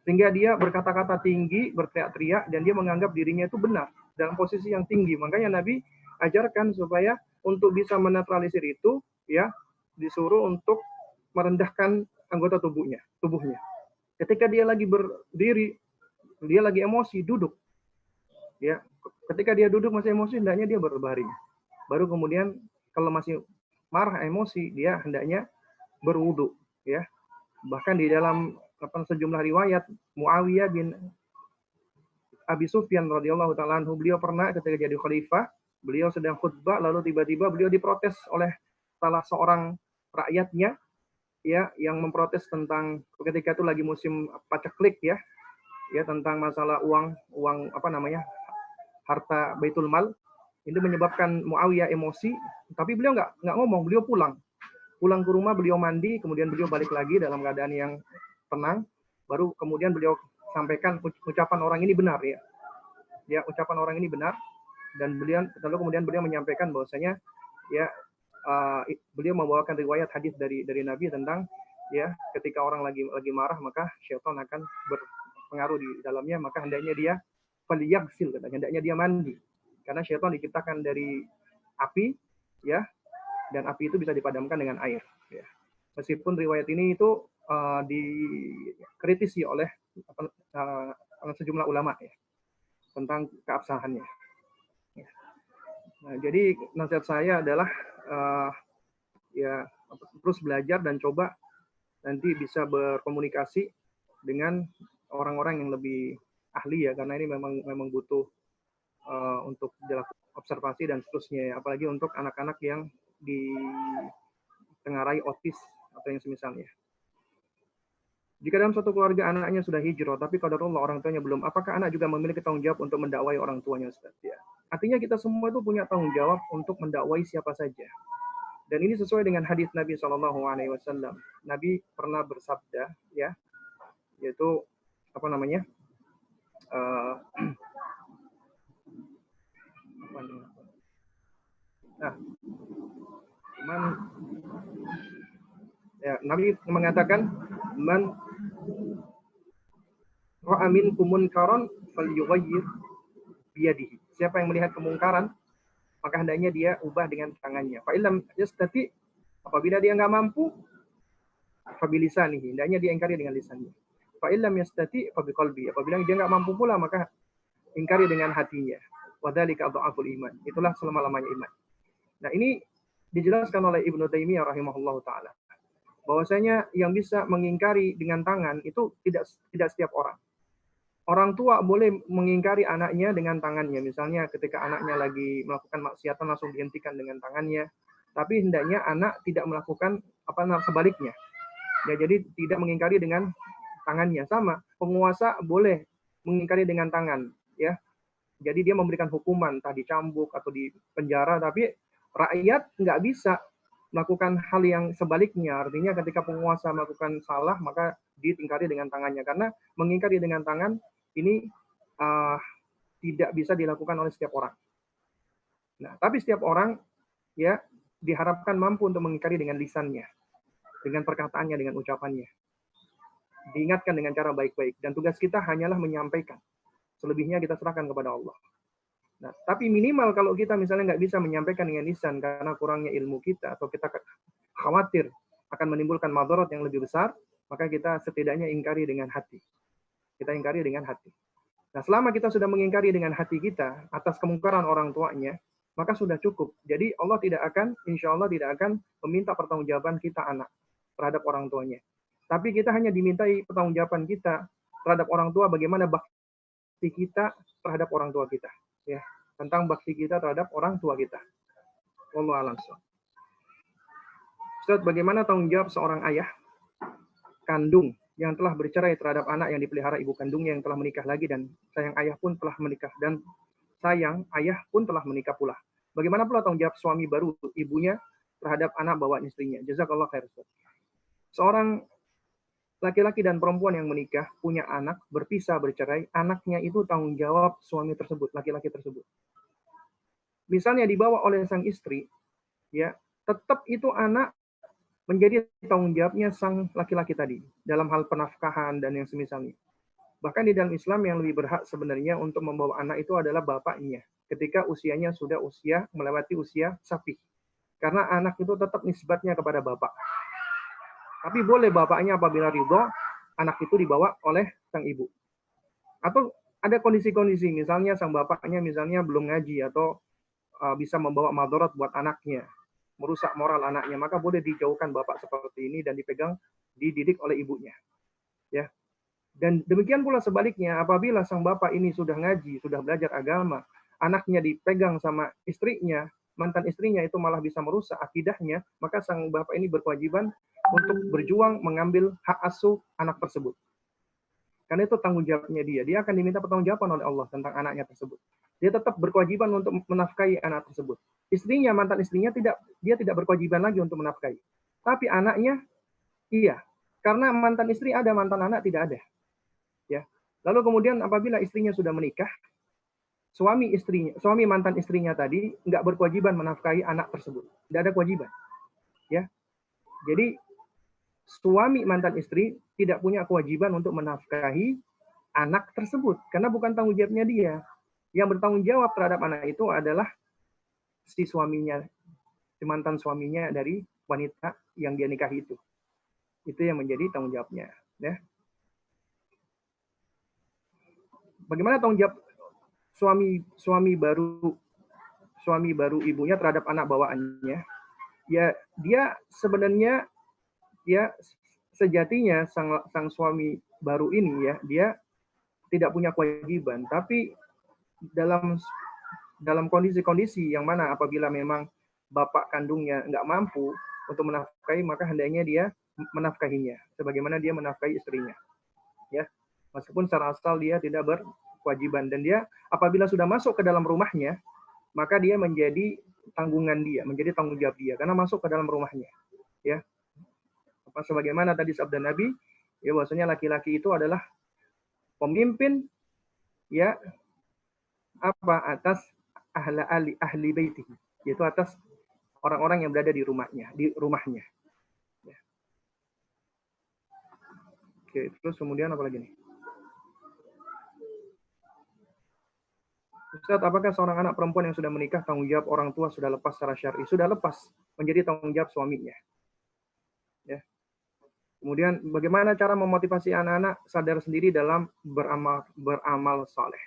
sehingga dia berkata-kata tinggi, berteriak-teriak, dan dia menganggap dirinya itu benar dalam posisi yang tinggi. Makanya Nabi ajarkan supaya untuk bisa menetralisir itu, ya disuruh untuk merendahkan anggota tubuhnya. Ketika dia lagi berdiri, dia lagi emosi, duduk. Ya, ketika dia duduk masih emosi, hendaknya dia berbaring. Baru kemudian kalau masih marah emosi, dia hendaknya berwudu. Ya, bahkan di dalam sejumlah riwayat, Muawiyah bin Abi Sufyan radhiyallahu taala anhu, beliau pernah ketika jadi khalifah, beliau sedang khutbah lalu tiba-tiba beliau diprotes oleh salah seorang rakyatnya, ya, yang memprotes tentang ketika itu lagi musim paceklik, ya tentang masalah uang harta Baitul Mal. Ini menyebabkan Muawiyah emosi, tapi beliau nggak ngomong, beliau pulang ke rumah, beliau mandi, kemudian beliau balik lagi dalam keadaan yang tenang, baru kemudian beliau sampaikan ucapan orang ini benar, ya ucapan orang ini benar, dan lalu kemudian beliau menyampaikan bahwasanya beliau membawakan riwayat hadis dari Nabi tentang ketika orang lagi marah maka syaitan akan berpengaruh di dalamnya, maka hendaknya dia falyaghsil, hendaknya dia mandi, karena syaitan diciptakan dari api, ya, dan api itu bisa dipadamkan dengan air. Ya. Meskipun riwayat ini itu dikritisi oleh sejumlah ulama, ya, tentang keabsahannya. Ya. Nah, jadi nasihat saya adalah terus belajar dan coba nanti bisa berkomunikasi dengan orang-orang yang lebih ahli, ya, karena ini memang butuh untuk dilakukan observasi dan seterusnya, ya. Apalagi untuk anak-anak yang ditengarai otis atau yang semisalnya. Jika dalam suatu keluarga anaknya sudah hijrah, tapi qadarullah orang tuanya belum, apakah anak juga memiliki tanggung jawab untuk mendakwai orang tuanya, Ustaz? Ya. Artinya kita semua itu punya tanggung jawab untuk mendakwai siapa saja. Dan ini sesuai dengan hadis Nabi SAW. Nabi pernah bersabda, ya, yaitu Nabi mengatakan, man ra'a minkum munkaran falyughayyir biyadihi. Siapa yang melihat kemungkaran, maka hendaknya dia ubah dengan tangannya. Fa illam yastati, apabila dia nggak mampu, fa bilisanihi, hendaknya dia ingkari dengan lisannya. Fa illam yastati fa biqalbi, apabila dia nggak mampu pula maka ingkari dengan hatinya. Wa dzalika adhaful iman. Itulah selama-lamanya iman. Nah, ini dijelaskan oleh Ibnu Taimiyah rahimahullahu taala, bahwasanya yang bisa mengingkari dengan tangan itu tidak setiap orang. Orang tua boleh mengingkari anaknya dengan tangannya. Misalnya ketika anaknya lagi melakukan maksiatan langsung dihentikan dengan tangannya. Tapi hendaknya anak tidak melakukan sebaliknya. Ya, jadi tidak mengingkari dengan tangannya. Sama, penguasa boleh mengingkari dengan tangan, ya. Jadi dia memberikan hukuman, entah dicambuk atau di penjara, tapi rakyat nggak bisa melakukan hal yang sebaliknya. Artinya ketika penguasa melakukan salah, maka diingkari dengan tangannya. Karena mengingkari dengan tangan ini uh, tidak bisa dilakukan oleh setiap orang. Nah, tapi setiap orang ya diharapkan mampu untuk mengingkari dengan lisannya, dengan perkataannya, dengan ucapannya. Diingatkan dengan cara baik-baik. Dan tugas kita hanyalah menyampaikan. Selebihnya kita serahkan kepada Allah. Nah, tapi minimal kalau kita misalnya nggak bisa menyampaikan dengan lisan karena kurangnya ilmu kita, atau kita khawatir akan menimbulkan madarat yang lebih besar, maka kita setidaknya ingkari dengan hati. Kita ingkari dengan hati. Nah, selama kita sudah mengingkari dengan hati kita atas kemungkaran orang tuanya, maka sudah cukup. Jadi Allah tidak akan, insya Allah tidak akan meminta pertanggungjawaban kita anak terhadap orang tuanya. Tapi kita hanya dimintai pertanggungjawaban kita terhadap orang tua, bagaimana bakti kita terhadap orang tua kita. Ya, tentang bakti kita terhadap orang tua kita. Wallahu a'lam. Ustaz, bagaimana tanggung jawab seorang ayah kandung yang telah bercerai terhadap anak yang dipelihara ibu kandungnya yang telah menikah lagi, dan sayang ayah pun telah menikah pula. Bagaimana pula tanggung jawab suami baru ibunya terhadap anak bawaan istrinya? Jazakallah khair. Seorang laki-laki dan perempuan yang menikah, punya anak, berpisah, bercerai, anaknya itu tanggung jawab suami tersebut, laki-laki tersebut. Misalnya dibawa oleh sang istri, ya, tetap itu anak menjadi tanggung jawabnya sang laki-laki tadi dalam hal penafkahan dan yang semisalnya. Bahkan di dalam Islam yang lebih berhak sebenarnya untuk membawa anak itu adalah bapaknya ketika usianya sudah melewati usia sapi. Karena anak itu tetap nisbatnya kepada bapak. Tapi boleh bapaknya apabila ridho, anak itu dibawa oleh sang ibu. Atau ada kondisi-kondisi, misalnya sang bapaknya misalnya belum ngaji atau bisa membawa madarat buat anaknya, merusak moral anaknya, maka boleh dijauhkan bapak seperti ini dan dididik oleh ibunya. Ya. Dan demikian pula sebaliknya, apabila sang bapak ini sudah ngaji, sudah belajar agama, anaknya dipegang sama istrinya, mantan istrinya itu malah bisa merusak akidahnya, maka sang bapak ini berkewajiban untuk berjuang mengambil hak asuh anak tersebut. Karena itu tanggung jawabnya dia. Dia akan diminta pertanggungjawaban oleh Allah tentang anaknya tersebut. Dia tetap berkewajiban untuk menafkahi anak tersebut. Istrinya, mantan istrinya dia tidak berkewajiban lagi untuk menafkahi. Tapi anaknya iya. Karena mantan istri ada, mantan anak tidak ada. Ya. Lalu kemudian apabila istrinya sudah menikah, suami mantan istrinya tadi nggak berkewajiban menafkahi anak tersebut. Tidak ada kewajiban. Ya. Jadi suami mantan istri tidak punya kewajiban untuk menafkahi anak tersebut karena bukan tanggung jawabnya dia. Yang bertanggung jawab terhadap anak itu adalah si suaminya, si mantan suaminya dari wanita yang dia nikahi itu. Itu yang menjadi tanggung jawabnya. Ya. Bagaimana tanggung jawab suami baru ibunya terhadap anak bawaannya? Ya, dia sebenarnya ya sejatinya sang suami baru ini ya, dia tidak punya kewajiban, tapi dalam kondisi-kondisi yang mana apabila memang bapak kandungnya nggak mampu untuk menafkahi, maka hendaknya dia menafkahinya sebagaimana dia menafkahi istrinya. Ya, meskipun secara asal dia tidak berkewajiban, dan dia apabila sudah masuk ke dalam rumahnya, maka dia menjadi tanggungan dia, menjadi tanggung jawab dia karena masuk ke dalam rumahnya. Ya, sebagaimana tadi sabda Nabi, ya bahwasanya laki-laki itu adalah pemimpin ya atas ahli baitihi, yaitu atas orang-orang yang berada di rumahnya. Ya. Oke, terus kemudian apa lagi nih? Ustaz, apakah seorang anak perempuan yang sudah menikah tanggung jawab orang tua sudah lepas secara syar'i? Sudah lepas, menjadi tanggung jawab suaminya. Ya. Kemudian bagaimana cara memotivasi anak-anak sadar sendiri dalam beramal saleh?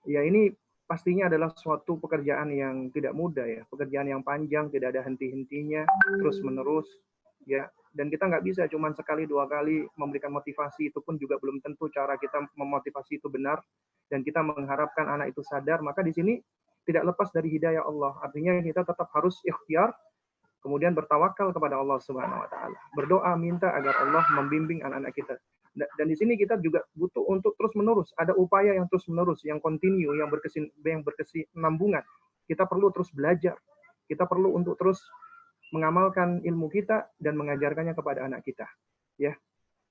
Ya, ini pastinya adalah suatu pekerjaan yang tidak mudah ya, pekerjaan yang panjang, tidak ada henti-hentinya, terus menerus ya. Dan kita nggak bisa cuma sekali dua kali memberikan motivasi, itu pun juga belum tentu cara kita memotivasi itu benar. Dan kita mengharapkan anak itu sadar, maka di sini tidak lepas dari hidayah Allah. Artinya kita tetap harus ikhtiar, kemudian bertawakal kepada Allah Subhanahu wa taala. Berdoa minta agar Allah membimbing anak-anak kita. Dan di sini kita juga butuh untuk terus menerus, ada upaya yang terus menerus, yang continue, yang berkesinambungan. Kita perlu terus belajar. Kita perlu untuk terus mengamalkan ilmu kita dan mengajarkannya kepada anak kita. Ya.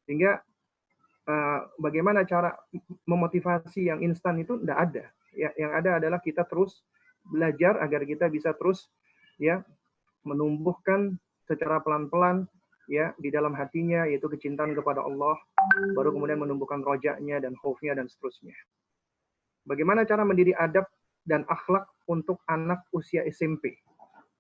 Sehingga bagaimana cara memotivasi yang instan itu tidak ada. Ya, yang ada adalah kita terus belajar agar kita bisa terus ya menumbuhkan secara pelan-pelan ya di dalam hatinya, yaitu kecintaan kepada Allah, baru kemudian menumbuhkan rojaknya dan khaufnya dan seterusnya. Bagaimana cara mendidik adab dan akhlak untuk anak usia SMP?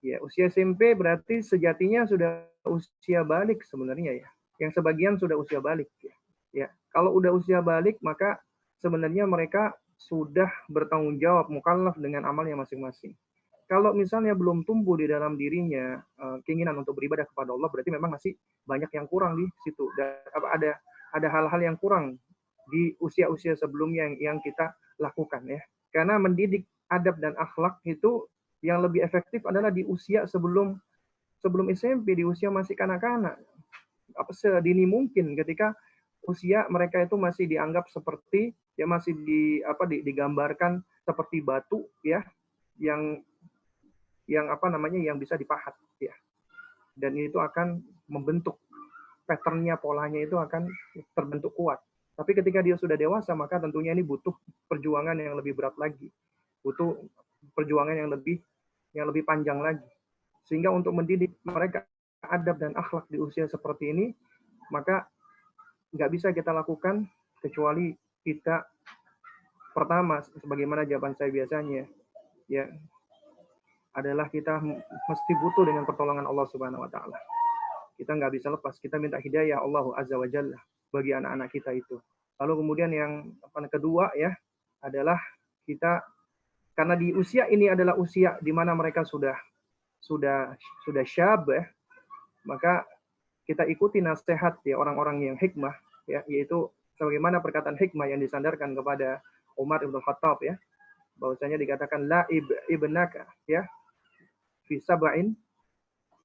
Ya, usia SMP berarti sejatinya sudah usia balik sebenarnya ya. Yang sebagian sudah usia balik ya. Ya, kalau udah usia balik maka sebenarnya mereka sudah bertanggung jawab mukallaf dengan amalnya masing-masing. Kalau misalnya belum tumbuh di dalam dirinya keinginan untuk beribadah kepada Allah, berarti memang masih banyak yang kurang di situ. Dan ada hal-hal yang kurang di usia-usia sebelumnya yang kita lakukan ya. Karena mendidik adab dan akhlak itu yang lebih efektif adalah di usia sebelum SMP, di usia masih kanak-kanak. Sedini mungkin ketika usia mereka itu masih dianggap seperti ya masih digambarkan seperti batu ya yang yang bisa dipahat ya. Dan itu akan membentuk patternnya, polanya itu akan terbentuk kuat. Tapi ketika dia sudah dewasa, maka tentunya ini butuh perjuangan yang lebih berat lagi, butuh perjuangan yang lebih panjang lagi. Sehingga untuk mendidik mereka adab dan akhlak di usia seperti ini, maka nggak bisa kita lakukan kecuali kita pertama, sebagaimana jawaban saya biasanya, ya adalah kita mesti butuh dengan pertolongan Allah Subhanahu wa taala. Kita nggak bisa lepas, kita minta hidayah Allah Azza wa Jalla bagi anak-anak kita itu. Lalu kemudian yang kedua ya adalah kita, karena di usia ini adalah usia di mana mereka sudah syab ya, maka kita ikuti nasihat ya orang-orang yang hikmah ya, yaitu sebagaimana perkataan hikmah yang disandarkan kepada Umar Ibn Khattab ya, bahwasanya dikatakan la ibnaka ya fi sab'in,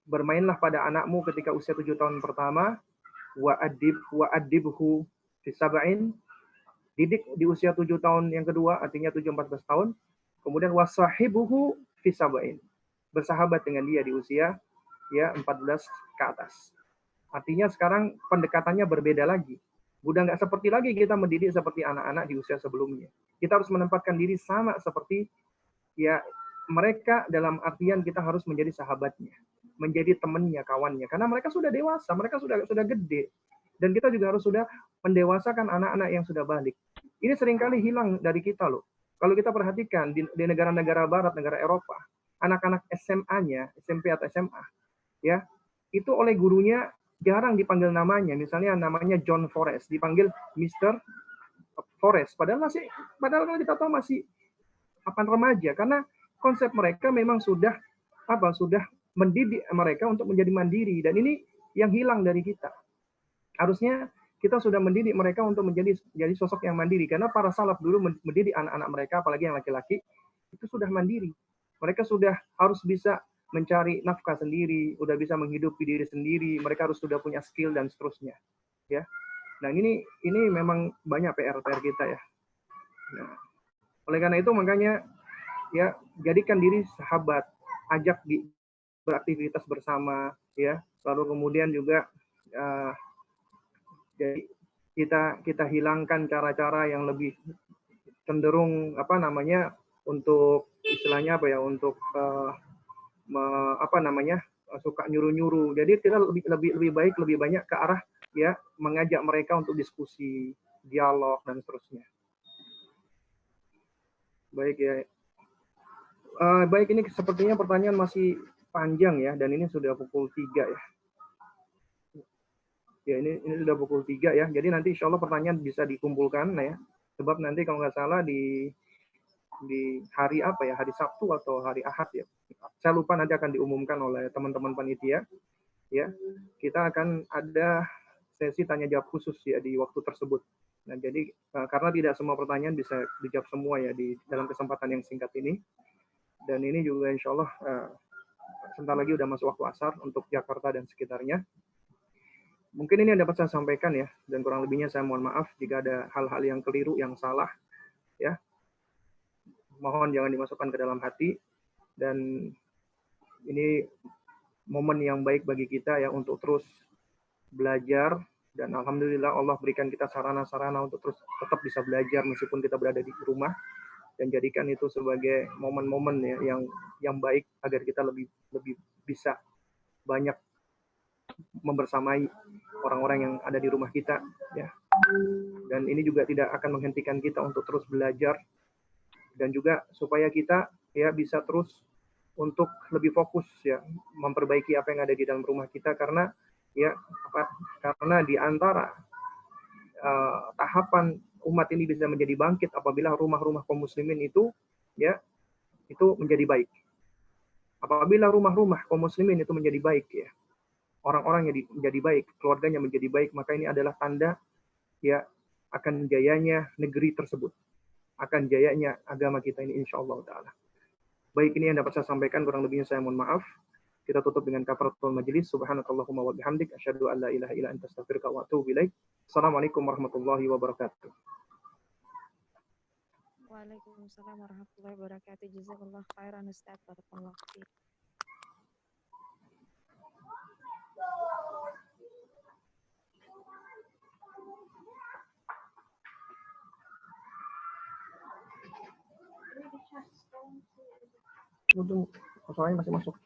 bermainlah pada anakmu ketika usia 7 tahun pertama, wa adibhu fi sab'in, didik di usia 7 tahun yang kedua, artinya 7-14 tahun, kemudian wasahibuhu fi sab'in, bersahabat dengan dia di usia ya 14 ke atas. Artinya sekarang pendekatannya berbeda lagi. Udah nggak seperti lagi kita mendidik seperti anak-anak di usia sebelumnya. Kita harus menempatkan diri sama seperti ya mereka, dalam artian kita harus menjadi sahabatnya, menjadi temannya, kawannya. Karena mereka sudah dewasa, mereka sudah gede. Dan kita juga harus sudah mendewasakan anak-anak yang sudah balik. Ini seringkali hilang dari kita loh. Kalau kita perhatikan di negara-negara barat, negara Eropa, anak-anak SMA-nya, SMP atau SMA, ya, itu oleh gurunya jarang dipanggil namanya. Misalnya namanya John Forrest, dipanggil Mr. Forrest. Padahal kalau kita tahu masih remaja, karena konsep mereka memang sudah mendidik mereka untuk menjadi mandiri, dan ini yang hilang dari kita. Harusnya kita sudah mendidik mereka untuk menjadi sosok yang mandiri, karena para salaf dulu mendidik anak-anak mereka, apalagi yang laki-laki, itu sudah mandiri. Mereka sudah harus bisa mencari nafkah sendiri, udah bisa menghidupi diri sendiri, mereka harus sudah punya skill dan seterusnya. Ya. Nah, ini memang banyak PR kita ya. Nah, oleh karena itu makanya ya jadikan diri sahabat, ajak beraktivitas bersama ya, lalu kemudian juga jadi kita hilangkan cara-cara yang lebih cenderung untuk istilahnya untuk suka nyuruh-nyuruh. Jadi kita lebih baik, lebih banyak ke arah ya mengajak mereka untuk diskusi, dialog dan seterusnya. Baik ya. Baik, ini sepertinya pertanyaan masih panjang ya, dan ini sudah pukul 3 ya. Ya, ini sudah pukul 3 ya. Jadi nanti insya Allah pertanyaan bisa dikumpulkan ya. Sebab nanti kalau nggak salah di hari apa ya, hari Sabtu atau hari Ahad ya. Saya lupa, nanti akan diumumkan oleh teman-teman panitia ya. Kita akan ada sesi tanya jawab khusus ya di waktu tersebut. Nah, jadi karena tidak semua pertanyaan bisa dijawab semua ya di dalam kesempatan yang singkat ini. Dan ini juga insya Allah sebentar lagi udah masuk waktu asar untuk Jakarta dan sekitarnya. Mungkin ini yang dapat saya sampaikan ya, dan kurang lebihnya saya mohon maaf jika ada hal-hal yang keliru, yang salah ya. Mohon jangan dimasukkan ke dalam hati, dan ini momen yang baik bagi kita ya untuk terus belajar, dan alhamdulillah Allah berikan kita sarana-sarana untuk terus tetap bisa belajar meskipun kita berada di rumah, dan jadikan itu sebagai momen-momen ya yang baik agar kita lebih lebih bisa banyak membersamai orang-orang yang ada di rumah kita ya. Dan ini juga tidak akan menghentikan kita untuk terus belajar, dan juga supaya kita ya bisa terus untuk lebih fokus ya memperbaiki apa yang ada di dalam rumah kita, karena ya karena di antara tahapan umat ini bisa menjadi bangkit apabila rumah-rumah kaum muslimin itu ya itu menjadi baik. Apabila rumah-rumah kaum muslimin itu menjadi baik ya, orang-orangnya menjadi baik, keluarganya menjadi baik, maka ini adalah tanda ya akan jayanya negeri tersebut, akan jayanya agama kita ini insyaallah taala. Baik, ini yang dapat saya sampaikan, kurang lebihnya saya mohon maaf. Kita tutup dengan kafaratul majelis. Subhanakallahumma wa bihamdik asyhadu an la ilaha illa anta astaghfiruka wa atubu ilaik. Assalamualaikum warahmatullahi wabarakatuh. Waalaikumsalam warahmatullahi wabarakatuh. Jazakallah khairan Ustaz. Barakallahu fiik. Untuk soalnya masih masuk.